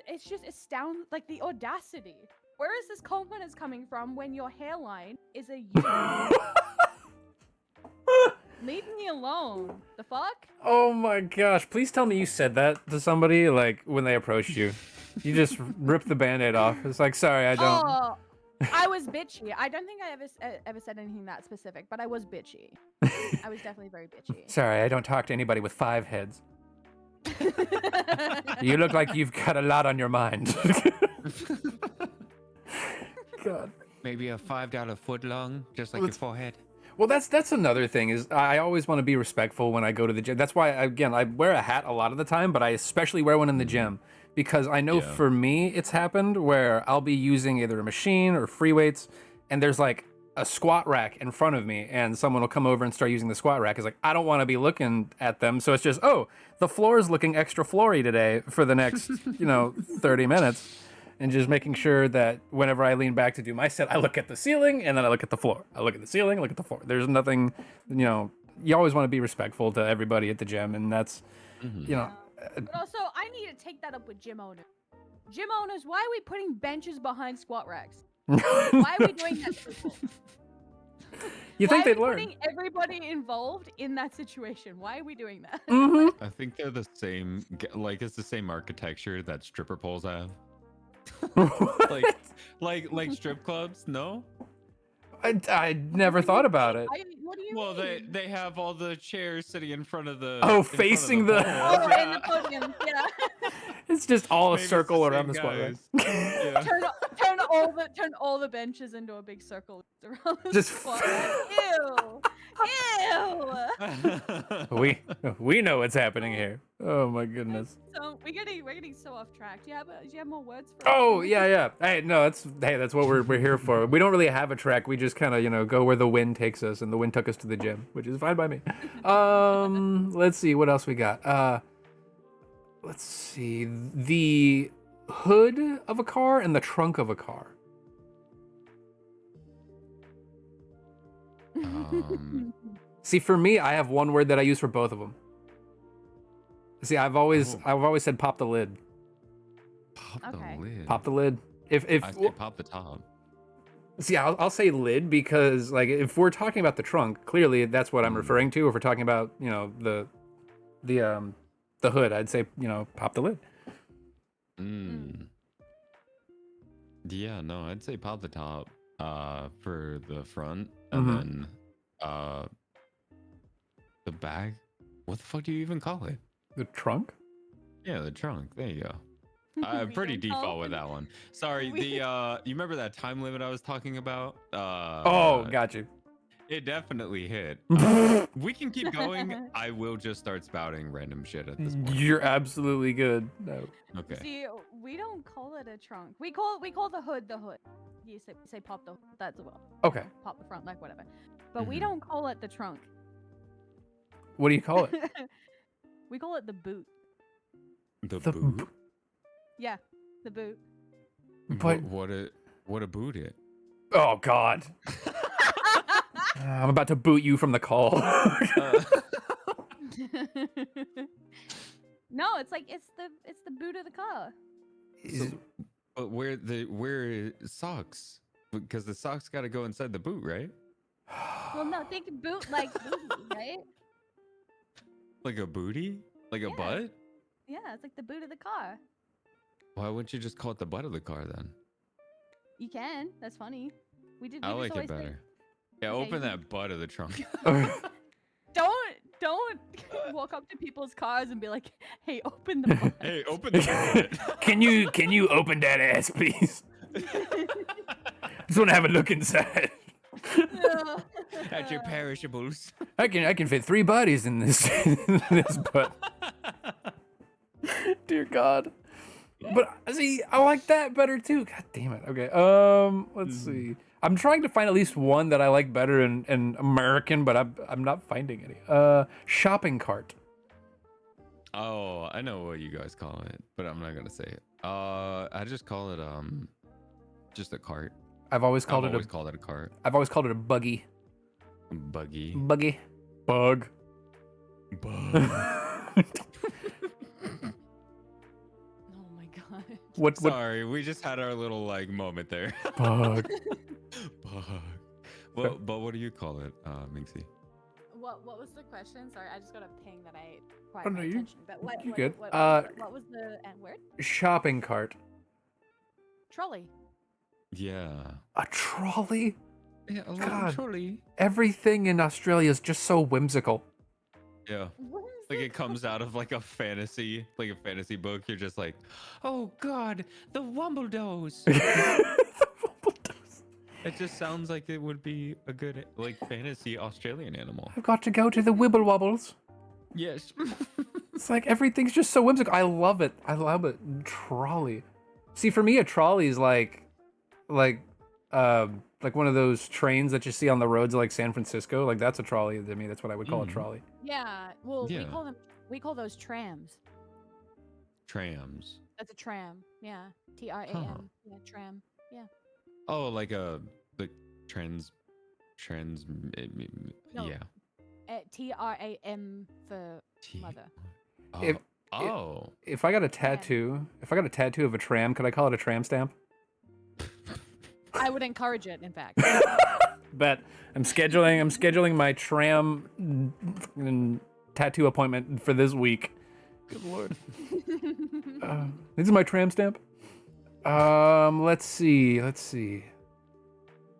Speaker 3: it's just astounding, like the audacity. Where is this confidence coming from when your hairline is a U? Leave me alone. The fuck?
Speaker 2: Oh my gosh! Please tell me you said that to somebody like when they approached you. You just ripped the band-aid off. It's like, sorry, I don't.
Speaker 3: Oh, I was bitchy. I don't think I ever said anything that specific, but I was bitchy. I was definitely very bitchy.
Speaker 2: Sorry, I don't talk to anybody with 5 heads. You look like you've got a lot on your mind. God.
Speaker 1: Maybe a $5 foot long, just like
Speaker 2: Well,
Speaker 1: your forehead.
Speaker 2: Well, that's another thing is I always want to be respectful when I go to the gym. That's why, again, I wear a hat a lot of the time, but I especially wear one in the gym because I know
Speaker 1: Yeah.
Speaker 2: for me it's happened where I'll be using either a machine or free weights, and there's like a squat rack in front of me, and someone will come over and start using the squat rack. It's like, I don't want to be looking at them, so it's just, oh, the floor is looking extra floory today for the next 30 minutes, and just making sure that whenever I lean back to do my set, I look at the ceiling and then I look at the floor. I look at the ceiling, look at the floor. There's nothing, you always want to be respectful to everybody at the gym, and that's
Speaker 3: But also, I need to take that up with gym owners. Gym owners, why are we putting benches behind squat racks? Why are we doing that to people?
Speaker 2: You think they'd
Speaker 3: Why are
Speaker 2: learn?
Speaker 3: we putting everybody involved in that situation? Why are we doing that?
Speaker 1: I think they're the same. Like it's the same architecture that stripper poles have. like strip clubs. No.
Speaker 2: I never thought about it.
Speaker 3: What do you
Speaker 1: Well,
Speaker 3: mean?
Speaker 1: they have all the chairs sitting in front of the.
Speaker 2: Oh,
Speaker 1: in front of
Speaker 2: facing the-
Speaker 1: poles.
Speaker 3: Oh, in the podium, yeah.
Speaker 2: It's just all a
Speaker 1: Maybe it's the
Speaker 2: circle around
Speaker 1: same
Speaker 2: the squat rack.
Speaker 1: guys. Yeah.
Speaker 3: turn all the benches into a big circle around the
Speaker 2: Just
Speaker 3: squat rack. Ew. Ew.
Speaker 2: We know what's happening here. Oh my goodness.
Speaker 3: So we're getting so off track. Do you have more words for
Speaker 2: Oh yeah. Hey, no, that's what we're here for. We don't really have a track. We just kind of go where the wind takes us, and the wind took us to the gym, which is fine by me. Let's see what else we got. Let's see, the hood of a car and the trunk of a car. See, for me, I have one word that I use for both of them. See, I've always said pop the lid.
Speaker 1: Pop
Speaker 3: Okay.
Speaker 1: the lid.
Speaker 2: Pop the lid. If
Speaker 1: I say pop the top.
Speaker 2: See, I'll say lid because, like, if we're talking about the trunk, clearly that's what I'm referring to. If we're talking about, the hood, I'd say, pop the lid.
Speaker 1: Yeah, no, I'd say pop the top for the front, and then the bag. What the fuck do you even call it?
Speaker 2: The trunk?
Speaker 1: Yeah, the trunk. There you go. I'm pretty
Speaker 3: don't call
Speaker 1: default with
Speaker 3: it-
Speaker 1: that one. Sorry,
Speaker 3: we-
Speaker 1: you remember that time limit I was talking about?
Speaker 2: Oh, got you.
Speaker 1: It definitely hit. We can keep going. I will just start spouting random shit at this point.
Speaker 2: You're absolutely good. No.
Speaker 1: Okay.
Speaker 3: See, we don't call it a trunk. We call the hood the hood. You say pop the hood. That's well.
Speaker 2: Okay.
Speaker 3: Pop the front, like whatever. But we don't call it the trunk.
Speaker 2: What do you call it?
Speaker 3: We call it the boot.
Speaker 1: The
Speaker 2: The
Speaker 1: boot.
Speaker 3: Yeah, the boot.
Speaker 2: But
Speaker 1: What a boot it.
Speaker 2: oh god, I'm about to boot you from the call.
Speaker 3: No, it's the boot of the car.
Speaker 1: But where socks? Because the socks got to go inside the boot, right?
Speaker 3: Well, no, think boot like booty, right?
Speaker 1: Like a booty? Like a
Speaker 3: Yeah.
Speaker 1: butt?
Speaker 3: Yeah, it's like the boot of the car.
Speaker 1: Why wouldn't you just call it the butt of the car then?
Speaker 3: You can. That's funny. We
Speaker 1: I
Speaker 3: just
Speaker 1: like it
Speaker 3: always say-
Speaker 1: better. Yeah,
Speaker 3: Okay,
Speaker 1: open
Speaker 3: you-
Speaker 1: that butt of the trunk.
Speaker 3: Don't walk up to people's cars and be like, "Hey, open the butt."
Speaker 1: Hey, open the butt.
Speaker 2: Can you open that ass, please? Just want to have a look inside.
Speaker 1: At your perishables.
Speaker 2: I can fit 3 bodies in this in this butt. Dear God. But see, I like that better too. God damn it. Okay. Let's see. I'm trying to find at least one that I like better in American, but I'm not finding any. Shopping cart.
Speaker 1: Oh, I know what you guys call it, but I'm not gonna say it. I just call it just a cart.
Speaker 2: I've always called
Speaker 1: I've
Speaker 2: it
Speaker 1: called it a cart.
Speaker 2: I've always called it a buggy.
Speaker 1: Buggy.
Speaker 2: Buggy. Bug.
Speaker 1: Bug.
Speaker 3: Oh my god.
Speaker 2: What
Speaker 1: Sorry, we just had our little like moment there.
Speaker 2: bug?
Speaker 1: Bug. Well, but what do you call it, Minxxisse?
Speaker 3: What was the question? Sorry, I just got a ping that I
Speaker 2: Oh,
Speaker 3: quite
Speaker 2: no,
Speaker 3: my
Speaker 2: you-
Speaker 3: attention. But what?
Speaker 2: you
Speaker 3: What,
Speaker 2: good.
Speaker 3: what was the word?
Speaker 2: Shopping cart.
Speaker 3: Trolley.
Speaker 1: Yeah.
Speaker 2: A trolley?
Speaker 1: Yeah, a
Speaker 2: little God.
Speaker 1: trolley.
Speaker 2: Everything in Australia is just so whimsical.
Speaker 1: Yeah.
Speaker 3: What is
Speaker 1: Like
Speaker 3: this?
Speaker 1: it comes out of like a fantasy book. You're just like, oh God, the Wumbledoes. It just sounds like it would be a good like fantasy Australian animal.
Speaker 2: I've got to go to the Wibble Wobbles.
Speaker 1: Yes.
Speaker 2: It's like everything's just so whimsical. I love it. I love it. Trolley. See, for me, a trolley is like like one of those trains that you see on the roads like San Francisco. Like that's a trolley to me. That's what I would call a trolley.
Speaker 3: Yeah. Well,
Speaker 1: Yeah.
Speaker 3: we call those trams.
Speaker 1: Trams.
Speaker 3: That's a tram. Yeah. TRAM.
Speaker 1: Huh.
Speaker 3: Yeah, tram. Yeah.
Speaker 1: Oh, like trans.
Speaker 3: No.
Speaker 1: Yeah.
Speaker 3: TRAM for
Speaker 1: T-
Speaker 3: mother.
Speaker 1: Oh.
Speaker 2: If I got a tattoo, of a tram, could I call it a tram stamp?
Speaker 3: I would encourage it, in fact.
Speaker 2: Bet I'm scheduling my tram tattoo appointment for this week. Good lord. This is my tram stamp. Let's see.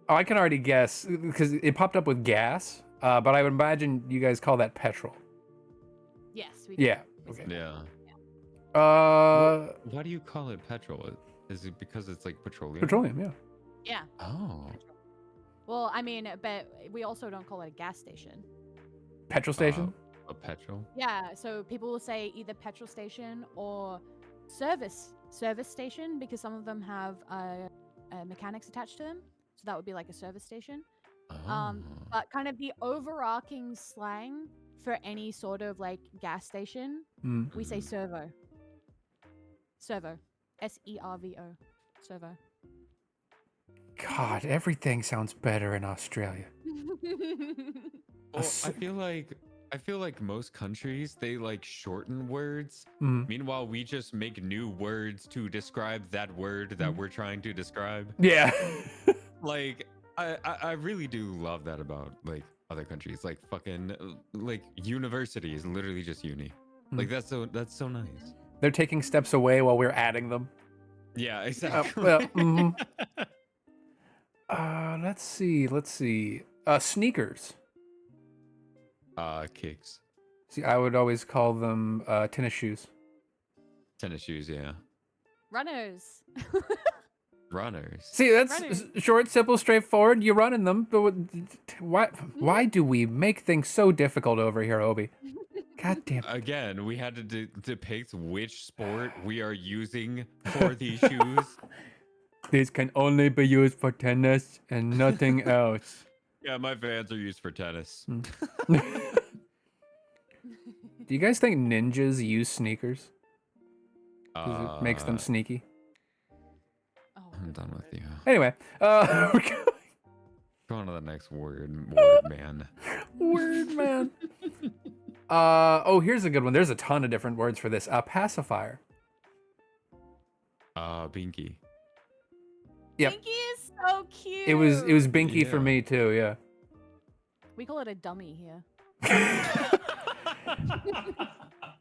Speaker 2: Oh, I can already guess because it popped up with gas. But I would imagine you guys call that petrol.
Speaker 3: Yes, we do.
Speaker 2: Yeah.
Speaker 3: We
Speaker 2: Okay.
Speaker 3: say
Speaker 1: Yeah. Why do you call it petrol? Is it because it's like petroleum?
Speaker 2: Petroleum, yeah.
Speaker 3: Yeah.
Speaker 1: Oh.
Speaker 3: Well, I mean, but we also don't call it a gas station.
Speaker 2: Petrol station?
Speaker 1: A petrol?
Speaker 3: Yeah, so people will say either petrol station or service station because some of them have mechanics attached to them. So that would be like a service station.
Speaker 1: Oh.
Speaker 3: But kind of the overarching slang for any sort of like gas station, we say servo. Servo. SERVO. Servo.
Speaker 2: God, everything sounds better in Australia.
Speaker 1: Well, I feel like most countries they like shorten words.
Speaker 2: Mm.
Speaker 1: Meanwhile, we just make new words to describe that word that we're trying to describe.
Speaker 2: Yeah.
Speaker 1: Like I really do love that about like other countries. Like fucking like university is literally just uni. Like that's so nice.
Speaker 2: They're taking steps away while we're adding them.
Speaker 1: Yeah, exactly.
Speaker 2: Let's see. Sneakers.
Speaker 1: Kicks.
Speaker 2: See, I would always call them tennis shoes.
Speaker 1: Tennis shoes, yeah.
Speaker 3: Runners.
Speaker 1: Runners.
Speaker 2: See, that's
Speaker 3: Runners.
Speaker 2: short, simple, straightforward. You run in them. But why do we make things so difficult over here, Obi? God damn.
Speaker 1: Again, we had to depict which sport we are using for these shoes.
Speaker 2: These can only be used for tennis and nothing else.
Speaker 1: Yeah, my Vans are used for tennis.
Speaker 2: Do you guys think ninjas use sneakers? 'Cause it makes them sneaky.
Speaker 3: Oh,
Speaker 1: I'm done with you.
Speaker 2: Anyway, we're
Speaker 1: Go on to the next word man.
Speaker 2: Word man. Oh, here's a good one. There's a ton of different words for this. Pacifier.
Speaker 1: Binky.
Speaker 2: Yep.
Speaker 3: Binky is so cute.
Speaker 2: It was Binky for
Speaker 1: Yeah.
Speaker 2: me too. Yeah.
Speaker 3: We call it a dummy here.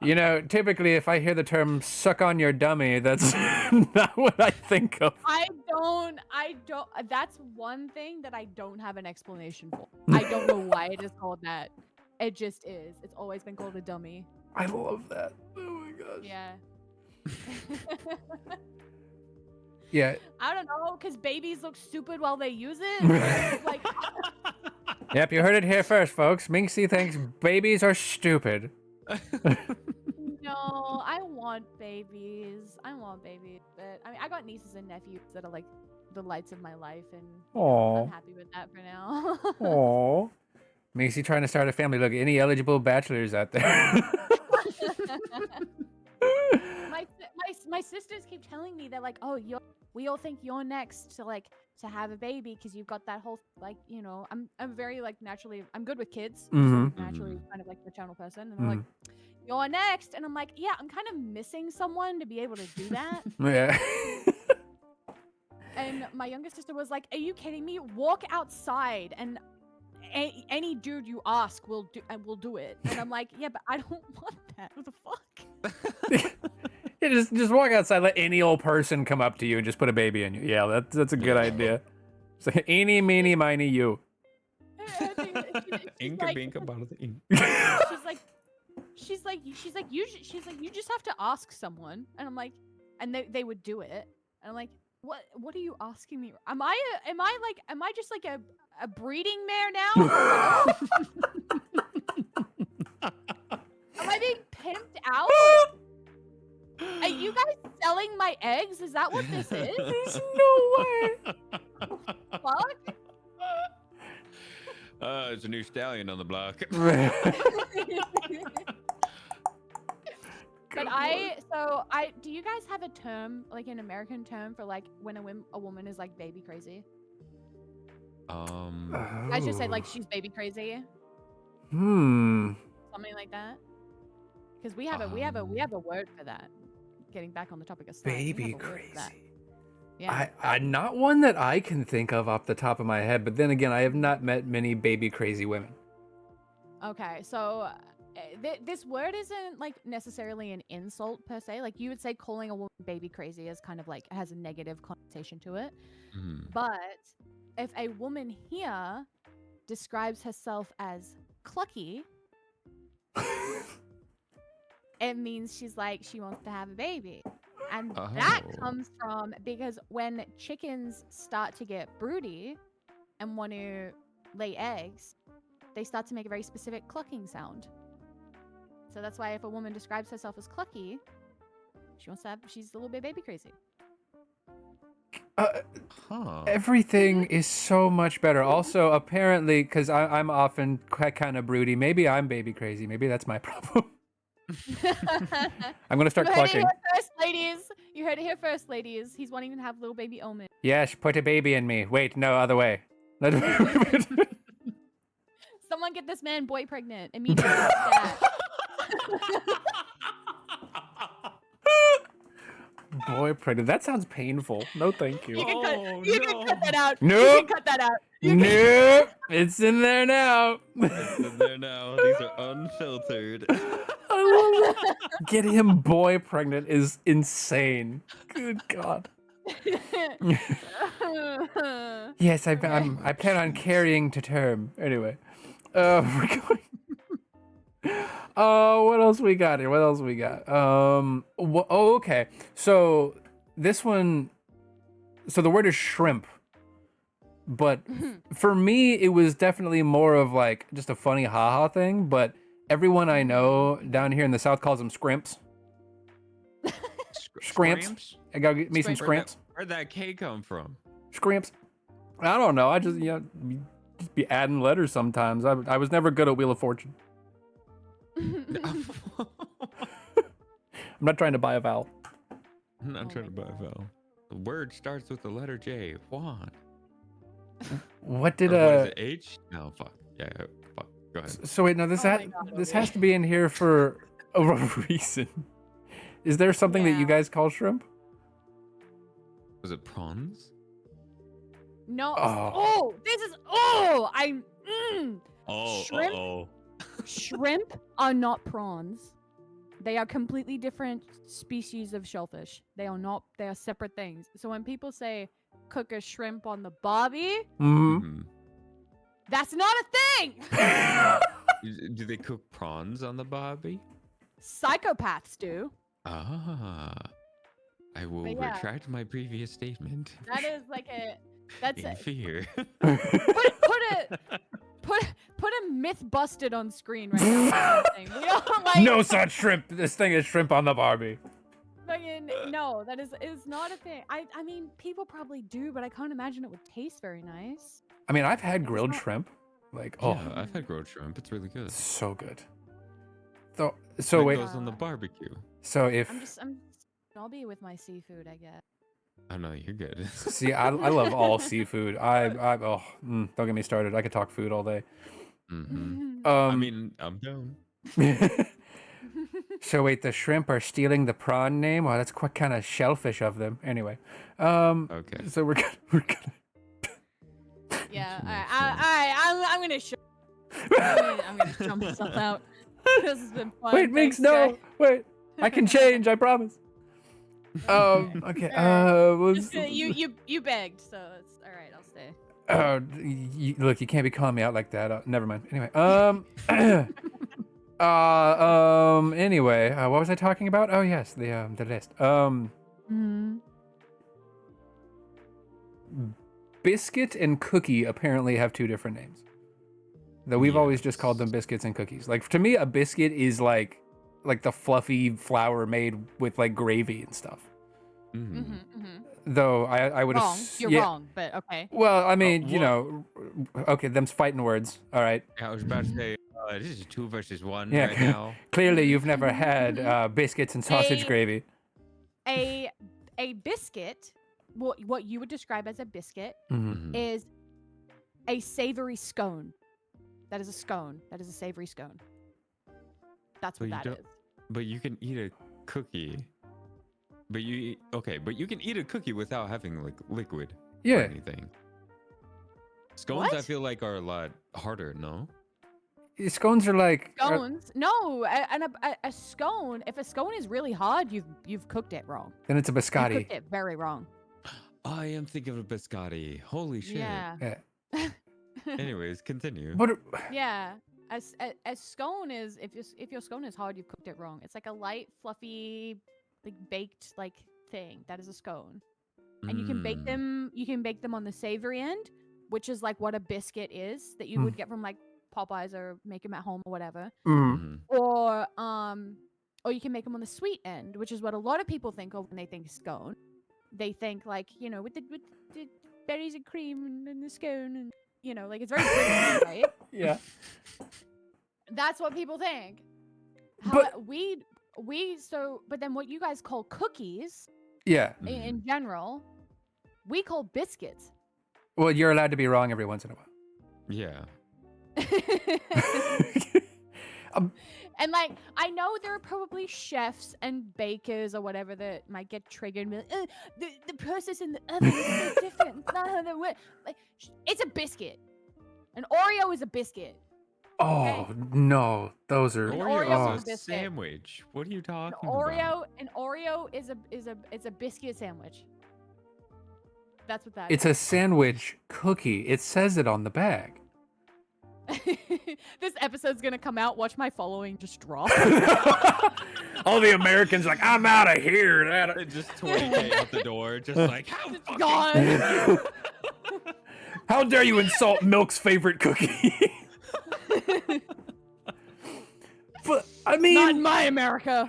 Speaker 2: You know, typically if I hear the term "suck on your dummy," that's not what I think of.
Speaker 3: I don't. That's one thing that I don't have an explanation for. I don't know why it is called that. It just is. It's always been called a dummy.
Speaker 2: I love that. Oh my gosh.
Speaker 3: Yeah.
Speaker 2: Yeah.
Speaker 3: I don't know, because babies look stupid while they use it. Like,
Speaker 2: Yep, you heard it here first, folks. Minxxisse thinks babies are stupid.
Speaker 3: no, I want babies. But I mean, I got nieces and nephews that are like the lights of my life, and
Speaker 2: Aww.
Speaker 3: I'm happy with that for now.
Speaker 2: Aww. Minxxisse trying to start a family. Look, any eligible bachelors out there?
Speaker 3: my sisters keep telling me, they're like, oh, we all think you're next to have a baby because you've got that whole I'm very like naturally, I'm good with kids.
Speaker 2: Mhm.
Speaker 3: Naturally kind of like a maternal person, and they're like, you're next, and I'm like, yeah, I'm kind of missing someone to be able to do that.
Speaker 2: Yeah.
Speaker 3: And my youngest sister was like, are you kidding me? Walk outside and any dude you ask will do it. And I'm like, yeah, but I don't want that. What the fuck?
Speaker 2: Yeah, just walk outside, let any old person come up to you and just put a baby in you. Yeah, that's a good idea. It's like eeny, meeny, miny, you.
Speaker 1: Inka
Speaker 3: like-
Speaker 1: binka bada the ink.
Speaker 3: she's like, you just have to ask someone. And I'm like, and they would do it. And I'm like, what are you asking me? Am I just like a breeding mare now? Am I being pimped out? Are you guys selling my eggs? Is that what this is?
Speaker 2: There's no way.
Speaker 3: Fuck?
Speaker 1: there's a new stallion on the block.
Speaker 3: But do you guys have a term, like an American term for like when a woman is like baby crazy? I just said like she's baby crazy. Something like that. Because we have a word for that. Getting back on the topic of slang,
Speaker 2: baby crazy.
Speaker 3: Yeah.
Speaker 2: I not one that I can think of off the top of my head, but then again, I have not met many baby crazy women.
Speaker 3: Okay, so this word isn't like necessarily an insult per se. Like you would say calling a woman baby crazy is kind of like has a negative connotation to it. But if a woman here describes herself as clucky, it means she's like she wants to have a baby. And that comes from because when chickens start to get broody and want to lay eggs, they start to make a very specific clucking sound. So that's why if a woman describes herself as clucky, she's a little bit baby crazy.
Speaker 2: Everything is so much better. Also, apparently, because I'm often kind of broody, maybe I'm baby crazy. Maybe that's my problem. I'm gonna start clucking.
Speaker 3: You heard it here first, ladies. He's wanting to have little baby Omen.
Speaker 2: Yes, put a baby in me. Wait, no, other way.
Speaker 3: Someone get this man boy pregnant immediately.
Speaker 2: Boy pregnant. That sounds painful. No, thank you.
Speaker 3: You can cut that out.
Speaker 2: Nope.
Speaker 3: You can cut that out.
Speaker 2: Nope. It's in there now.
Speaker 1: It's in there now. These are unfiltered.
Speaker 2: I love that. Getting him boy pregnant is insane. Good God. Yes, I plan on carrying to term. Anyway, we're going. What else we got here? Okay. So this one. So the word is shrimp. But for me, it was definitely more of like just a funny haha thing. But everyone I know down here in the South calls them scrimps. Scrimps. I gotta get me some scrimps.
Speaker 1: Where'd that K come from?
Speaker 2: Scrimps. I don't know. I just just be adding letters sometimes. I was never good at Wheel of Fortune. I'm not trying to buy a vowel.
Speaker 1: I'm not trying to buy a vowel. The word starts with the letter J. Juan.
Speaker 2: What did
Speaker 1: what is it, H? No, fuck. Yeah, fuck. Go ahead.
Speaker 2: So wait, no, this has to be in here for a reason. Is there something that you guys call shrimp?
Speaker 1: Was it prawns?
Speaker 3: No. Shrimp. Shrimp are not prawns. They are completely different species of shellfish. They are not. They are separate things. So when people say cook a shrimp on the barbie, that's not a thing.
Speaker 1: Do they cook prawns on the barbie?
Speaker 3: Psychopaths do.
Speaker 1: I will retract my previous statement.
Speaker 3: That is like
Speaker 1: in fear.
Speaker 3: Put a myth busted on screen right now. We don't like
Speaker 2: no such shrimp. This thing is shrimp on the barbie.
Speaker 3: Fucking no, that is not a thing. I mean, people probably do, but I can't imagine it would taste very nice.
Speaker 2: I mean, I've had grilled shrimp. Like,
Speaker 1: yeah, I've had grilled shrimp. It's really good.
Speaker 2: So good. So wait.
Speaker 1: It goes on the barbecue.
Speaker 2: So if
Speaker 3: I'll be with my seafood, I guess.
Speaker 1: Oh no, you're good.
Speaker 2: See, I love all seafood. Don't get me started. I could talk food all day.
Speaker 1: I mean, I'm down.
Speaker 2: So wait, the shrimp are stealing the prawn name? Well, that's quite kind of shellfish of them. Anyway.
Speaker 1: Okay.
Speaker 2: So we're gonna.
Speaker 3: Yeah. I'm gonna show. I'm gonna jump myself out. This has been fun.
Speaker 2: Wait, Minx, no. Wait, I can change. I promise. Okay.
Speaker 3: You begged, so it's all right. I'll stay.
Speaker 2: Look, you can't be calling me out like that. Never mind. Anyway, anyway, what was I talking about? Oh yes, the list. Biscuit and cookie apparently have two different names. Though we've always just called them biscuits and cookies. Like to me, a biscuit is like the fluffy flour made with like gravy and stuff. Though I would
Speaker 3: Wrong. You're wrong, but okay.
Speaker 2: Well, I mean,
Speaker 1: well-
Speaker 2: okay, them's fighting words. All right.
Speaker 1: I was about to say, this is 2 versus 1
Speaker 2: Yeah.
Speaker 1: right now.
Speaker 2: Clearly, you've never had biscuits and sausage gravy.
Speaker 3: A biscuit, what you would describe as a biscuit, is a savory scone. That is a scone. That is a savory scone. That's what that is.
Speaker 1: But you can eat a cookie. But you can eat a cookie without having like liquid or anything. Scones, I feel like, are a lot harder. No.
Speaker 2: Scones are like
Speaker 3: scones. No, a scone. If a scone is really hard, you've cooked it wrong.
Speaker 2: Then it's a biscotti.
Speaker 3: You cooked it very wrong.
Speaker 1: I am thinking of a biscotti. Holy shit.
Speaker 3: Yeah.
Speaker 1: Anyways, continue.
Speaker 2: But
Speaker 3: yeah, a scone is if your scone is hard, you've cooked it wrong. It's like a light, fluffy, like baked like thing. That is a scone, and you can bake them. You can bake them on the savory end, which is like what a biscuit is that you would get from like Popeyes or make them at home or whatever. Or you can make them on the sweet end, which is what a lot of people think of when they think scone. They think like, with the berries and cream and the scone, and like it's very British, right?
Speaker 2: Yeah.
Speaker 3: That's what people think.
Speaker 2: But
Speaker 3: but then what you guys call cookies, in general, we call biscuits.
Speaker 2: Well, you're allowed to be wrong every once in a while.
Speaker 1: Yeah.
Speaker 3: And like, I know there are probably chefs and bakers or whatever that might get triggered. And be like, the process in the oven is so different. It's not how they work. Like, it's a biscuit. An Oreo is a biscuit.
Speaker 2: Oh no, those are
Speaker 3: Oreo
Speaker 1: is a sandwich. What are you talking
Speaker 3: about? An Oreo is a biscuit sandwich. That's what that
Speaker 2: is. It's a sandwich cookie. It says it on the bag.
Speaker 3: This episode's gonna come out. Watch my following just drop.
Speaker 2: All the Americans like, I'm out of here.
Speaker 1: Just 20K out the door. Just like, how
Speaker 3: gone.
Speaker 2: How dare you insult Milk's favorite cookie? But I mean,
Speaker 3: not in my America.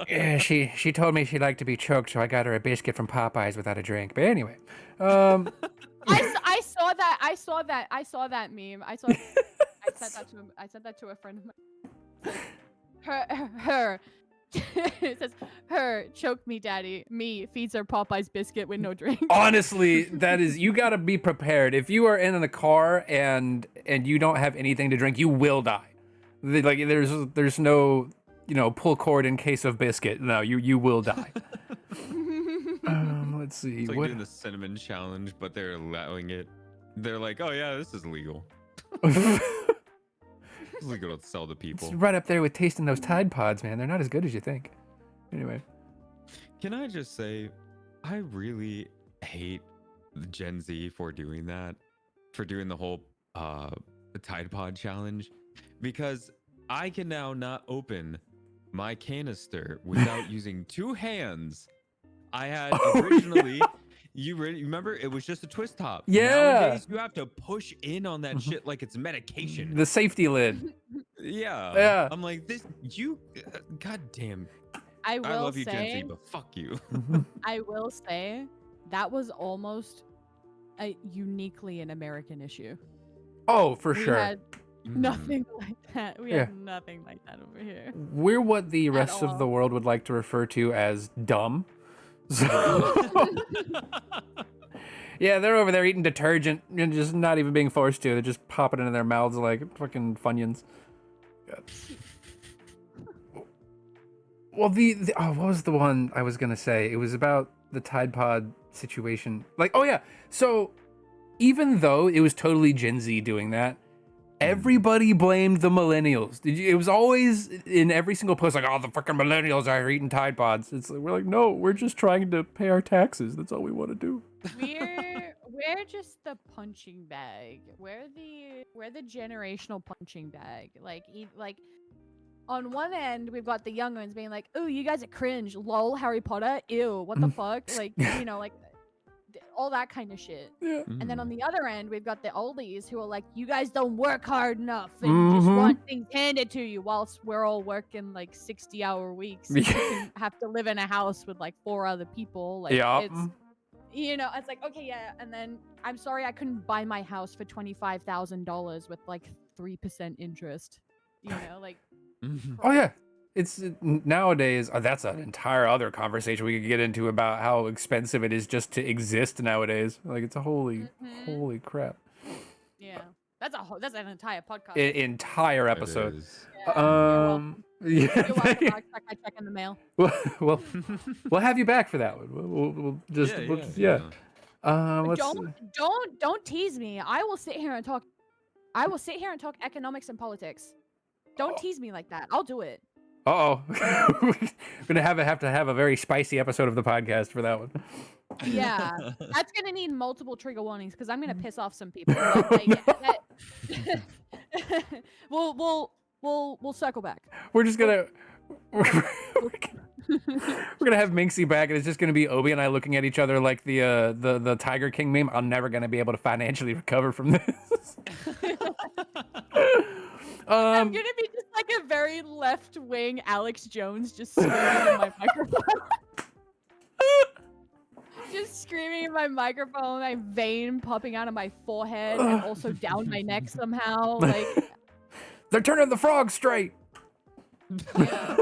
Speaker 2: Yeah, she told me she liked to be choked, so I got her a biscuit from Popeyes without a drink. But anyway,
Speaker 3: I saw that meme. I said that to a friend of mine. Her. It says, her choke me, daddy. Me feeds her Popeye's biscuit with no drink.
Speaker 2: Honestly, that is, you gotta be prepared. If you are in the car and you don't have anything to drink, you will die. Like there's no pull cord in case of biscuit. No, you will die. Let's see.
Speaker 1: It's like doing the cinnamon challenge, but they're allowing it. They're like, oh yeah, this is legal. It's legal to sell to people.
Speaker 2: It's right up there with tasting those Tide Pods, man. They're not as good as you think. Anyway.
Speaker 1: Can I just say, I really hate Gen Z for doing that, for doing the whole Tide Pod challenge, because I can now not open my canister without using 2 hands. I had originally, you remember, it was just a twist top.
Speaker 2: Yeah.
Speaker 1: Nowadays, you have to push in on that shit like it's medication.
Speaker 2: The safety lid.
Speaker 1: Yeah.
Speaker 2: Yeah.
Speaker 1: I'm like, goddamn.
Speaker 3: I
Speaker 1: love you, Gen Z, but fuck you.
Speaker 3: I will say that was almost a uniquely an American issue.
Speaker 2: Oh, for
Speaker 3: We
Speaker 2: sure.
Speaker 3: had nothing like that. We had nothing like that over here.
Speaker 2: We're what the rest of the world would like to refer to as dumb. So, yeah, they're over there eating detergent and just not even being forced to. They're just popping it in their mouths like fucking Funyuns. God. Well, what was the one I was gonna say? It was about the Tide Pod situation. Like, oh yeah. So even though it was totally Gen Z doing that, everybody blamed the millennials. It was always in every single post like, oh, the fucking millennials are eating Tide Pods. It's like, we're like, no, we're just trying to pay our taxes. That's all we want to do.
Speaker 3: We're just the punching bag. We're the generational punching bag. Like on one end, we've got the young ones being like, "Oh, you guys are cringe. Lol, Harry Potter. Ew, what the fuck?" Like, like all that kind of shit.
Speaker 2: Yeah.
Speaker 3: And then on the other end, we've got the oldies who are like, you guys don't work hard enough and you just want things handed to you, whilst we're all working like 60-hour weeks. And you have to live in a house with like 4 other people. Like it's, you know, it's like, okay, yeah. And then I'm sorry I couldn't buy my house for $25,000 with like 3% interest. You know, like.
Speaker 2: Oh yeah. It's nowadays. That's an entire other conversation we could get into about how expensive it is just to exist nowadays. Like it's a holy crap.
Speaker 3: Yeah, that's an entire podcast.
Speaker 2: Entire episode.
Speaker 3: Yeah,
Speaker 2: yeah.
Speaker 3: You're welcome. I'll check my check in the mail.
Speaker 2: Well, we'll have you back for that one. We'll just
Speaker 3: Don't tease me. I will sit here and talk economics and politics. Don't tease me like that. I'll do it.
Speaker 2: Uh-oh. We're gonna have to have a very spicy episode of the podcast for that one.
Speaker 3: Yeah, that's gonna need multiple trigger warnings because I'm gonna piss off some people. But, like, we'll circle back.
Speaker 2: We're just gonna we're gonna have Minxxisse back, and it's just gonna be Obi and I looking at each other like the Tiger King meme. I'm never gonna be able to financially recover from this.
Speaker 3: I'm gonna be just like a very left-wing Alex Jones, just screaming in my microphone. Just screaming in my microphone, my vein popping out of my forehead and also down my neck somehow. Like
Speaker 2: they're turning the frog straight.
Speaker 3: Yeah.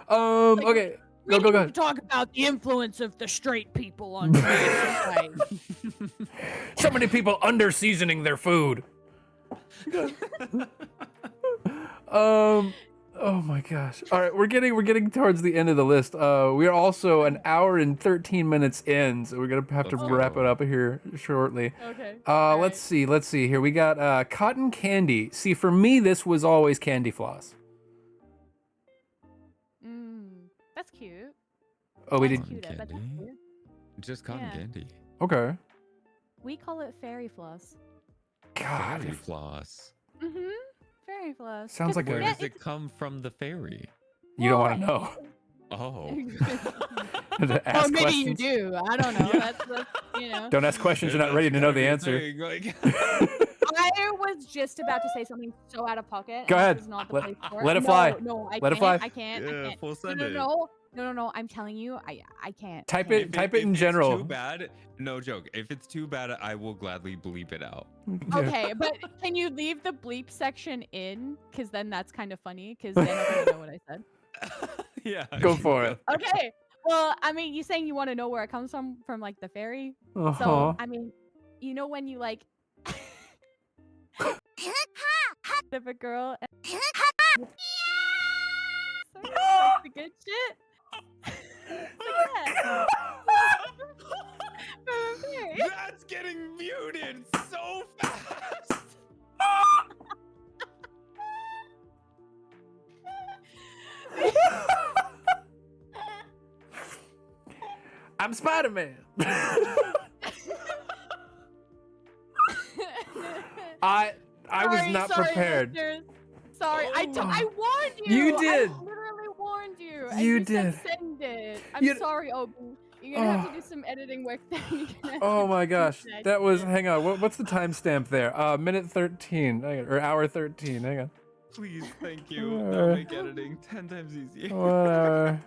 Speaker 2: Okay.
Speaker 3: We
Speaker 2: Go
Speaker 3: need to
Speaker 2: ahead.
Speaker 3: talk about the influence of the straight people on society.
Speaker 2: So many people under seasoning their food. Oh my gosh. All right, we're getting towards the end of the list. We are also an hour and 13 minutes in, so we're gonna have to wrap it up here shortly.
Speaker 3: Okay.
Speaker 2: Let's see here. We got cotton candy. See, for me, this was always candy floss.
Speaker 3: That's cute.
Speaker 2: Oh, we
Speaker 3: That's
Speaker 2: did.
Speaker 3: cute. That's cute.
Speaker 1: Just cotton candy.
Speaker 2: Okay.
Speaker 3: We call it fairy floss.
Speaker 2: God.
Speaker 1: Fairy floss.
Speaker 3: Fairy floss.
Speaker 2: Sounds like
Speaker 1: Where
Speaker 2: a.
Speaker 1: does it come from? The fairy.
Speaker 2: You don't want to know.
Speaker 1: Oh.
Speaker 2: Ask
Speaker 3: maybe
Speaker 2: questions.
Speaker 3: you do. I don't know. That's you know.
Speaker 2: Don't ask questions you're not ready to know the answer.
Speaker 3: I was just about to say something so out of pocket.
Speaker 2: Go ahead.
Speaker 3: This is not the place for
Speaker 2: Let it fly.
Speaker 3: No, I
Speaker 2: Let
Speaker 3: can't.
Speaker 2: it fly.
Speaker 3: I can't.
Speaker 1: Yeah,
Speaker 3: I can't.
Speaker 1: full send it.
Speaker 3: No. I'm telling you, I can't.
Speaker 2: Type
Speaker 3: I
Speaker 2: it.
Speaker 3: can't.
Speaker 2: Type it in general.
Speaker 1: If it's too bad, no joke. If it's too bad, I will gladly bleep it out.
Speaker 3: Okay, but can you leave the bleep section in? Because then that's kind of funny. Because they're not gonna know what I said.
Speaker 1: Yeah.
Speaker 2: Go for it.
Speaker 3: Okay. Well, I mean, you saying you want to know where it comes from like the fairy.
Speaker 2: Uh-huh.
Speaker 3: So I mean, you know when you like of a girl. And... Sorry, like the good shit.
Speaker 1: That's getting muted so fast.
Speaker 2: I'm Spider-Man. I was not prepared.
Speaker 3: Listeners. Sorry, I warned you.
Speaker 2: You did.
Speaker 3: I literally warned you.
Speaker 2: You
Speaker 3: and
Speaker 2: did.
Speaker 3: Said send it. I'm sorry, Obi. You're gonna have to do some editing work.
Speaker 2: Oh my gosh, that was. Hang on. What's the timestamp there? Minute 13 or hour 13. Hang on.
Speaker 1: Please, thank you. That'll make editing 10 times easier.
Speaker 2: 1 hour,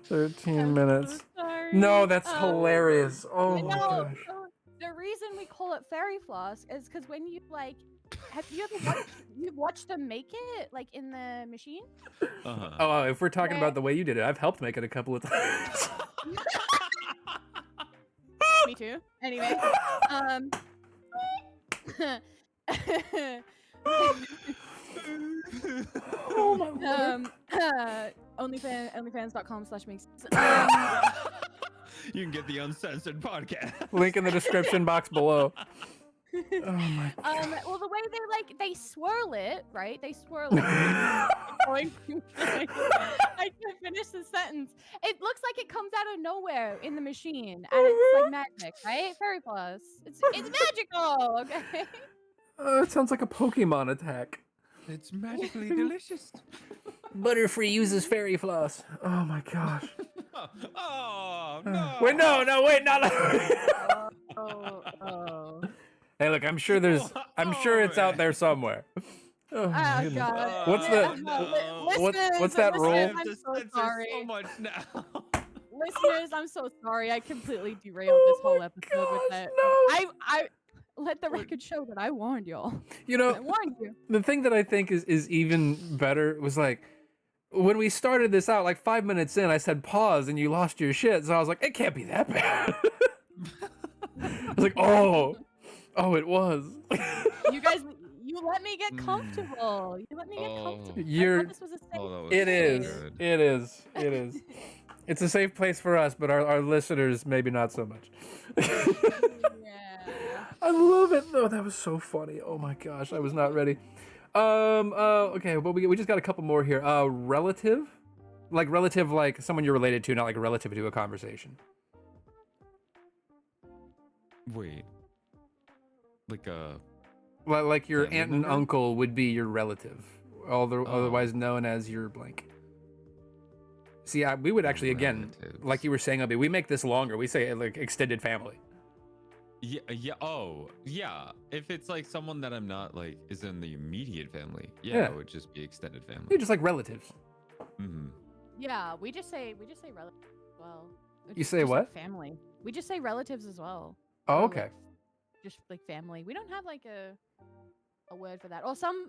Speaker 2: 13 minutes.
Speaker 3: So sorry.
Speaker 2: No, that's hilarious. Oh my gosh.
Speaker 3: So the reason we call it fairy floss is because when you like, have you ever watched them make it like in the machine?
Speaker 2: Oh, if we're talking about the way you did it, I've helped make it a couple of times.
Speaker 3: Me too. Anyway,
Speaker 2: Oh my word.
Speaker 3: OnlyFans.com/Minxxisse.
Speaker 1: You can get the uncensored podcast.
Speaker 2: Link in the description box below. Oh my God.
Speaker 3: Well, the way they swirl it, right? They swirl it. I can't finish the sentence. It looks like it comes out of nowhere in the machine, and it's like magic, right? Fairy floss. It's magical. Okay.
Speaker 2: It sounds like a Pokemon attack.
Speaker 1: It's magically delicious.
Speaker 2: Butterfree uses fairy floss. Oh my gosh.
Speaker 1: Oh no!
Speaker 2: Wait, no, wait, no.
Speaker 3: Oh.
Speaker 2: Hey, look, I'm sure it's out there somewhere. Oh, my
Speaker 3: Oh
Speaker 2: goodness.
Speaker 3: God.
Speaker 2: What's the- what's that
Speaker 3: listeners,
Speaker 2: rule?
Speaker 3: I'm
Speaker 1: To
Speaker 3: so
Speaker 1: censor
Speaker 3: sorry.
Speaker 1: so much now.
Speaker 3: Listeners, I'm so sorry. I completely derailed this
Speaker 2: Oh
Speaker 3: whole
Speaker 2: my
Speaker 3: episode with
Speaker 2: gosh,
Speaker 3: that.
Speaker 2: no.
Speaker 3: I let the record show that I warned y'all.
Speaker 2: You
Speaker 3: I
Speaker 2: know,
Speaker 3: warned you.
Speaker 2: the thing that I think is even better was like when we started this out, like 5 minutes in, I said pause and you lost your shit. So I was like, it can't be that bad. I was like, oh, it was.
Speaker 3: You guys, you let me get comfortable. You let me get comfortable. I
Speaker 2: You're-
Speaker 3: thought this was a safe
Speaker 1: that was
Speaker 2: It
Speaker 1: so
Speaker 2: is.
Speaker 1: good.
Speaker 2: It is. It is. It's a safe place for us, but our listeners maybe not so much.
Speaker 3: Yeah.
Speaker 2: I love it though. That was so funny. Oh my gosh, I was not ready. Okay, well we just got a couple more here. Relative, like someone you're related to, not like a relative to a conversation.
Speaker 1: Wait. Like
Speaker 2: Like your
Speaker 1: Family
Speaker 2: aunt and
Speaker 1: member?
Speaker 2: uncle would be your relative, otherwise known as your blank. See, we would actually again,
Speaker 1: relatives.
Speaker 2: like you were saying, Abby, we make this longer. We say like extended family.
Speaker 1: Yeah. Oh, yeah. If it's like someone that I'm not like is in the immediate family,
Speaker 2: Yeah.
Speaker 1: it would just be extended family.
Speaker 2: You're just like relatives.
Speaker 1: Mm-hmm.
Speaker 3: Yeah, we just say relatives as well.
Speaker 2: You say
Speaker 3: Just like
Speaker 2: what?
Speaker 3: family. We just say relatives as well.
Speaker 2: Oh,
Speaker 3: Or,
Speaker 2: okay.
Speaker 3: like, just like family. We don't have like a word for that. Or some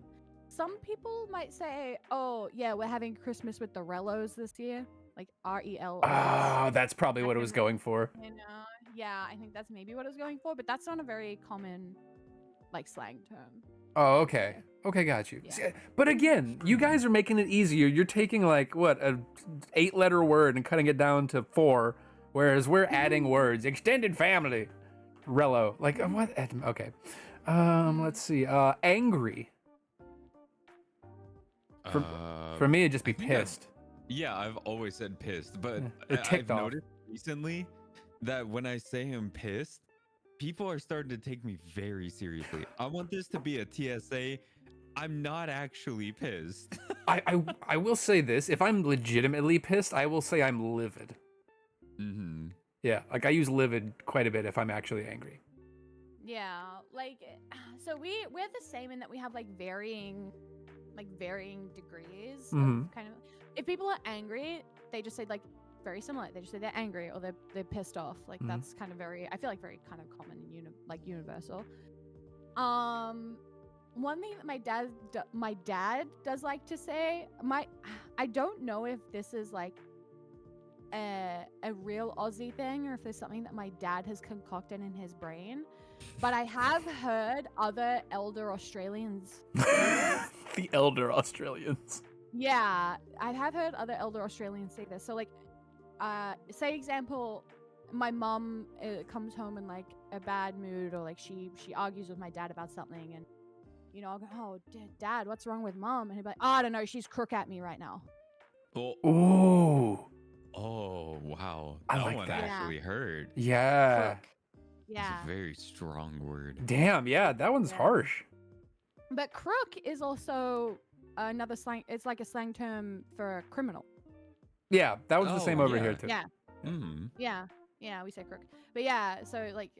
Speaker 3: people might say, "Oh, yeah, we're having Christmas with the Rellos this year." Like RELOs.
Speaker 2: Oh, that's probably what it was going for.
Speaker 3: You know? Yeah, I think that's maybe what it was going for, but that's not a very common like slang term.
Speaker 2: Oh, okay. Okay, got you.
Speaker 3: Yeah.
Speaker 2: See, but again, you guys are making it easier. You're taking like what, a 8-letter word and cutting it down to 4, whereas we're adding words. Extended family. Rello. Like what? Okay. Let's see. Angry. For me, it'd just be
Speaker 1: I think I've-
Speaker 2: pissed.
Speaker 1: Yeah, I've always said pissed, but
Speaker 2: Or
Speaker 1: I've
Speaker 2: ticked off.
Speaker 1: noticed recently that when I say I'm pissed, people are starting to take me very seriously. I want this to be a TSA. I'm not actually pissed.
Speaker 2: I will say this. If I'm legitimately pissed, I will say I'm livid.
Speaker 3: Mm-hmm.
Speaker 2: Yeah, like I use livid quite a bit if I'm actually angry.
Speaker 3: Yeah, like so we're the same in that we have like varying degrees
Speaker 2: Mhm.
Speaker 3: of kind of. If people are angry, they just say like very similar. They just say they're angry or they're pissed off. Like
Speaker 2: Mhm.
Speaker 3: that's kind of very, I feel like very kind of common and universal. One thing that my dad does like to say, I don't know if this is like a real Aussie thing or if there's something that my dad has concocted in his brain, but I have heard other elder Australians.
Speaker 2: The elder Australians.
Speaker 3: Yeah, I have heard other elder Australians say this. So like, say example, my mom comes home in like a bad mood, or like she argues with my dad about something, and I'll go, "Oh, Dad, what's wrong with Mom?" And he'll be like, "Oh, I don't know, she's crook at me right now."
Speaker 1: Oh,
Speaker 2: Ooh.
Speaker 1: oh wow.
Speaker 2: I
Speaker 1: That
Speaker 2: like
Speaker 1: one
Speaker 2: that.
Speaker 1: actually heard.
Speaker 2: Yeah.
Speaker 3: Crook. Yeah.
Speaker 1: It's a very strong word.
Speaker 2: Damn, yeah, that one's
Speaker 3: Yeah.
Speaker 2: harsh.
Speaker 3: But crook is also another slang. It's like a slang term for a criminal.
Speaker 2: Yeah, that was the
Speaker 1: Oh,
Speaker 2: same over
Speaker 1: yeah.
Speaker 2: here too.
Speaker 3: Yeah.
Speaker 1: Mm-hmm.
Speaker 3: Yeah, we say crook. But yeah, so like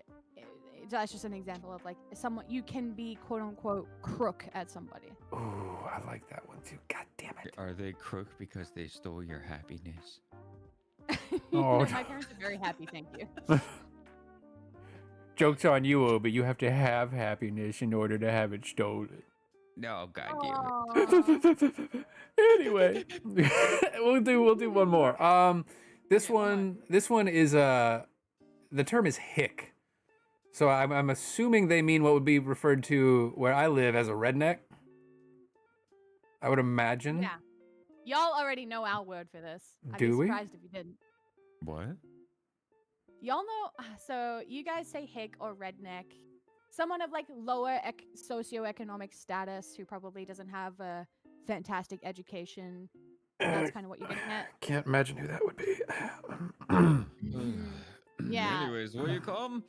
Speaker 3: that's just an example of like someone you can be quote unquote crook at somebody.
Speaker 2: Ooh, I like that one too. God damn it.
Speaker 1: Are they crook because they stole your happiness?
Speaker 2: Oh,
Speaker 3: No,
Speaker 2: no.
Speaker 3: my parents are very happy, thank you.
Speaker 2: Joke's on you, but you have to have happiness in order to have it stolen.
Speaker 1: No, god
Speaker 3: Aw.
Speaker 2: Anyway, we'll do one more. This
Speaker 3: Yeah, one
Speaker 2: one is the term is hick. So I'm assuming they mean what would be referred to where I live as a redneck. I would imagine.
Speaker 3: Yeah. Y'all already know our word for this. I'd
Speaker 2: Do
Speaker 3: be
Speaker 2: we?
Speaker 3: surprised if you didn't.
Speaker 1: What?
Speaker 3: Y'all know, so you guys say hick or redneck. Someone of like lower socioeconomic status who probably doesn't have a fantastic education. That's kind of what you're getting at.
Speaker 2: Can't imagine who that would be.
Speaker 3: Yeah.
Speaker 1: Anyways, what do you call them?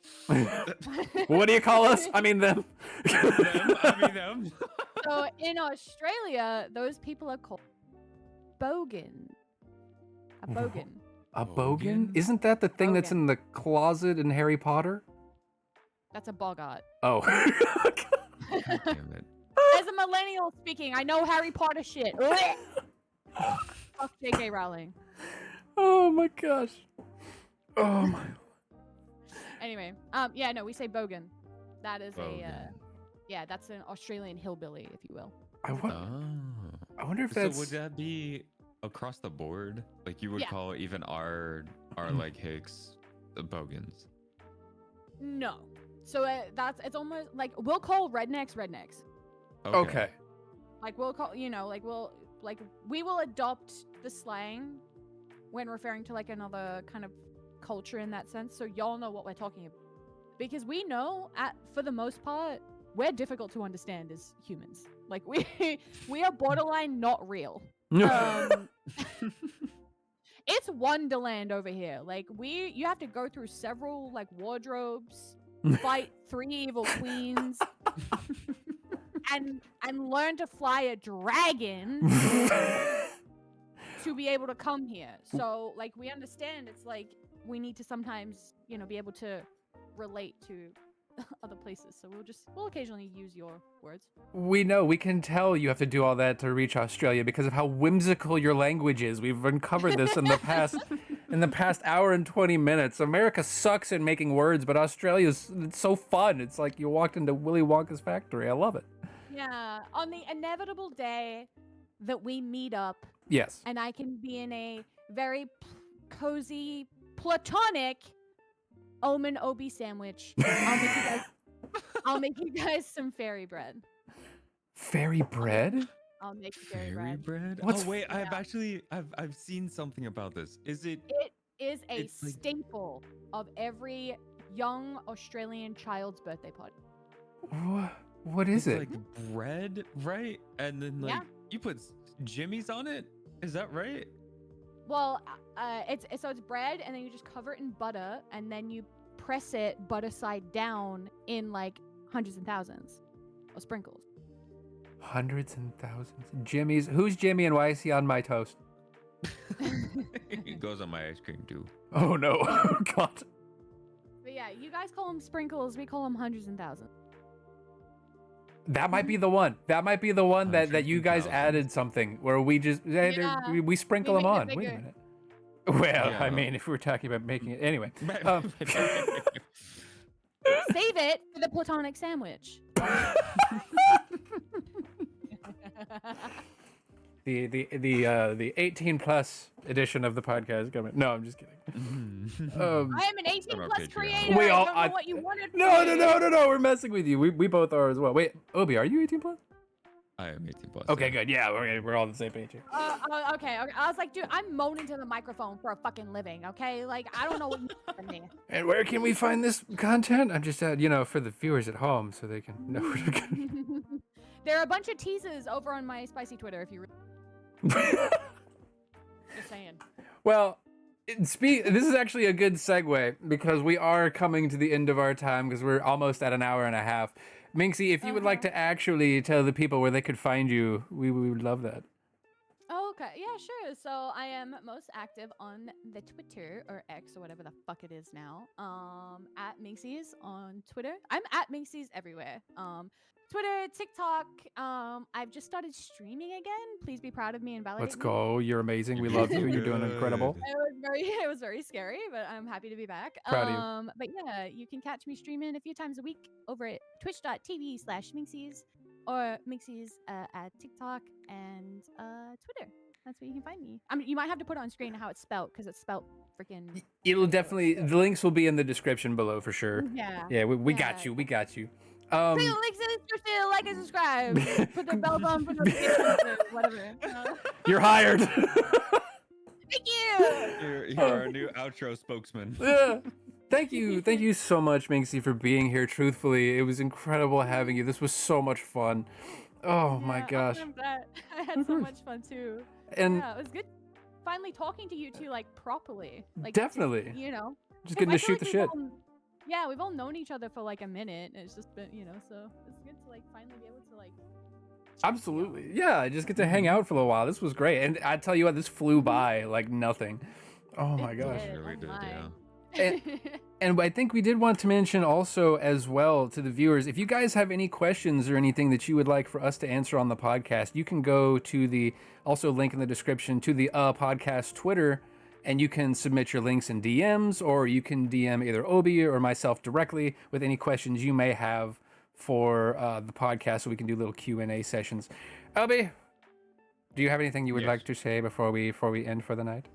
Speaker 2: What do you call us? I mean them.
Speaker 1: them.
Speaker 3: So in Australia, those people are called bogan. A bogan.
Speaker 2: A bogan?
Speaker 1: Bogan?
Speaker 2: Isn't that the thing that's
Speaker 3: Bogan.
Speaker 2: in the closet in Harry Potter?
Speaker 3: That's a bogart.
Speaker 2: Oh.
Speaker 1: God damn it.
Speaker 3: As a millennial speaking, I know Harry Potter shit. Fuck J.K. Rowling.
Speaker 2: Oh my gosh. Oh my.
Speaker 3: Anyway, yeah, no, we say bogan. That is
Speaker 1: Bogan.
Speaker 3: yeah, that's an Australian hillbilly, if you will.
Speaker 2: I
Speaker 1: Oh.
Speaker 2: wonder if
Speaker 1: So
Speaker 2: that's.
Speaker 1: would that be across the board? Like you would
Speaker 3: Yeah.
Speaker 1: call even our like Hicks bogans?
Speaker 3: No. So it's almost like we'll call rednecks rednecks.
Speaker 2: Okay.
Speaker 3: Like we'll call, we will adopt the slang when referring to like another kind of culture in that sense, so y'all know what we're talking about. Because we know, for the most part, we're difficult to understand as humans. Like we are borderline not real. It's Wonderland over here. Like you have to go through several like wardrobes, fight 3 evil queens, and learn to fly a dragon to be able to come here. So like we understand it's like we need to sometimes, be able to relate to other places. So we'll occasionally use your words.
Speaker 2: We know, we can tell you have to do all that to reach Australia because of how whimsical your language is. We've uncovered this in the past hour and 20 minutes. America sucks at making words, but Australia's it's so fun. It's like you walked into Willy Wonka's factory. I love it.
Speaker 3: Yeah, on the inevitable day that we meet up
Speaker 2: Yes.
Speaker 3: and I can be in a very cozy, platonic OMEN OB sandwich, I'll make you guys some fairy bread.
Speaker 2: Fairy bread?
Speaker 3: I'll make you fairy
Speaker 1: Fairy
Speaker 3: bread.
Speaker 1: bread?
Speaker 2: What's
Speaker 1: Oh wait,
Speaker 3: Yeah.
Speaker 1: I've seen something about this. Is it
Speaker 3: It is a
Speaker 1: It's like-
Speaker 3: staple of every young Australian child's birthday party.
Speaker 2: What is
Speaker 1: it's
Speaker 2: it?
Speaker 1: like bread, right? And then like
Speaker 3: Yeah.
Speaker 1: you put jimmies on it? Is that right?
Speaker 3: Well, it's bread, and then you just cover it in butter, and then you press it butter side down in like hundreds and thousands of sprinkles.
Speaker 2: Hundreds and thousands. Jimmy's. Who's Jimmy and why is he on my toast?
Speaker 1: It goes on my ice cream too.
Speaker 2: Oh no. Oh god.
Speaker 3: But yeah, you guys call them sprinkles, we call them hundreds and thousands.
Speaker 2: That might be the one. That might be the one that
Speaker 1: Hundreds
Speaker 2: you
Speaker 1: and
Speaker 2: guys
Speaker 1: thousands.
Speaker 2: added something where we just
Speaker 3: Yeah,
Speaker 2: we sprinkle
Speaker 3: we
Speaker 2: them
Speaker 3: make it
Speaker 2: on. Wait a
Speaker 3: bigger.
Speaker 2: minute. Well,
Speaker 1: Yeah.
Speaker 2: I mean, if we're talking about making it anyway. Um,
Speaker 3: Save it for the platonic sandwich.
Speaker 2: the 18 plus edition of the podcast coming. No, I'm just kidding.
Speaker 3: I am an 18
Speaker 1: On our
Speaker 3: plus
Speaker 1: Patreon.
Speaker 3: creator.
Speaker 2: We all-
Speaker 3: I don't know
Speaker 2: I-
Speaker 3: what you wanted. from
Speaker 2: No. We're messing with you. We both are as well. Wait, Obi, are you 18 plus?
Speaker 1: I am 18 plus.
Speaker 2: Okay, good. Yeah, we're all on the same page here.
Speaker 3: Okay. I was like, dude, I'm moaning to the microphone for a fucking living, okay? Like, I don't know what you want from me.
Speaker 2: And where can we find this content? I'm just for the viewers at home so they can know where to go.
Speaker 3: There are a bunch of teasers over on my spicy Twitter if you just saying.
Speaker 2: Well, this is actually a good segue because we are coming to the end of our time because we're almost at an hour and a half. Minxxisse, if you would like to actually tell the people where they could find you, we would love that.
Speaker 3: Oh, okay. Yeah, sure. So I am most active on the Twitter or X or whatever the fuck it is now. At Minxxisse on Twitter. I'm at Minxxisse everywhere. Twitter, TikTok. I've just started streaming again. Please be proud of me and validate
Speaker 2: Let's
Speaker 3: me.
Speaker 2: go. You're amazing. We love you. You're doing incredible.
Speaker 3: It was very scary, but I'm happy to be back.
Speaker 2: Proud of you.
Speaker 3: But yeah, you can catch me streaming a few times a week over at twitch.tv/Minxxisse or Minxxisse at TikTok and Twitter. That's where you can find me. I mean, you might have to put it on screen how it's spelled because it's spelled freaking.
Speaker 2: It'll definitely, the links will be in the description below for sure.
Speaker 3: Yeah.
Speaker 2: Yeah, we
Speaker 3: Yeah.
Speaker 2: got you. We got you.
Speaker 3: Put the links in the description, like and subscribe. Put the bell on for notifications, whatever.
Speaker 2: You're hired.
Speaker 3: Thank you.
Speaker 1: You're our new outro spokesman.
Speaker 2: Yeah. Thank you so much, Minxxisse, for being here. Truthfully, it was incredible having you. This was so much fun. Oh my
Speaker 3: Yeah,
Speaker 2: gosh.
Speaker 3: I bet. I had so much fun too.
Speaker 2: And
Speaker 3: Yeah, it was good finally talking to you two like properly. Like
Speaker 2: definitely.
Speaker 3: just, you know.
Speaker 2: Just
Speaker 3: 'Cause
Speaker 2: getting
Speaker 3: I
Speaker 2: to
Speaker 3: feel
Speaker 2: shoot
Speaker 3: like
Speaker 2: the
Speaker 3: we've
Speaker 2: shit.
Speaker 3: all- we've all known each other for like a minute. And it's just been, so it's good to like finally be able to like.
Speaker 2: Absolutely. Yeah, I just get to hang out for a little while. This was great. And I tell you what, this flew by like nothing. Oh my
Speaker 3: It
Speaker 2: gosh.
Speaker 3: did.
Speaker 1: Really
Speaker 3: Oh
Speaker 1: did,
Speaker 3: my.
Speaker 1: yeah.
Speaker 2: And I think we did want to mention also as well to the viewers, if you guys have any questions or anything that you would like for us to answer on the podcast, you can go to the also link in the description to the podcast Twitter, and you can submit your links in DMs, or you can DM either Obi or myself directly with any questions you may have for the podcast, so we can do little Q&A sessions. Obi, do you have anything you would
Speaker 1: Yes.
Speaker 2: like to say before we end for the night?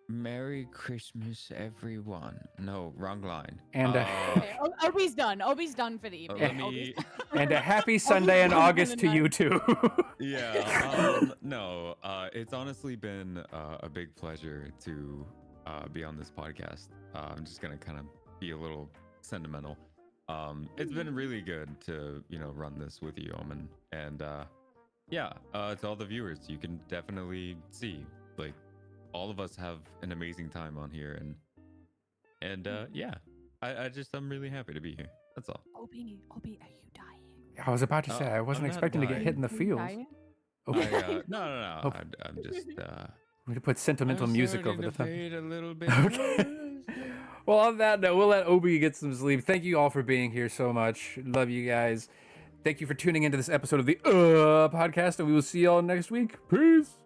Speaker 1: Merry Christmas, everyone. No, wrong line.
Speaker 2: And
Speaker 3: Okay, Obi's done. Obi's done for the evening.
Speaker 1: let
Speaker 3: Obi's
Speaker 1: me.
Speaker 2: and a happy Sunday in
Speaker 3: done for
Speaker 2: August
Speaker 3: the
Speaker 2: to
Speaker 3: night.
Speaker 2: you too.
Speaker 1: Yeah. No. It's honestly been a big pleasure to be on this podcast. I'm just gonna kind of be a little sentimental. It's been really good to run this with you, Omen, and yeah. To all the viewers, you can definitely see like all of us have an amazing time on here, and yeah. I'm really happy to be here. That's all.
Speaker 3: Obi, are you dying?
Speaker 2: I was about to say I
Speaker 1: I'm
Speaker 2: wasn't
Speaker 1: not
Speaker 2: expecting to get
Speaker 1: dying.
Speaker 2: hit in the
Speaker 3: Are you
Speaker 2: feels.
Speaker 3: dying?
Speaker 2: Oh,
Speaker 1: No.
Speaker 2: Oh.
Speaker 1: I'm just.
Speaker 2: we put sentimental
Speaker 1: I'm
Speaker 2: music
Speaker 1: starting
Speaker 2: over the
Speaker 1: to
Speaker 2: top.
Speaker 1: fade a little bit.
Speaker 2: Okay. Well, on that note, we'll let Obi get some sleep. Thank you all for being here so much. Love you guys. Thank you for tuning into this episode of the podcast, and we will see y'all next week. Peace.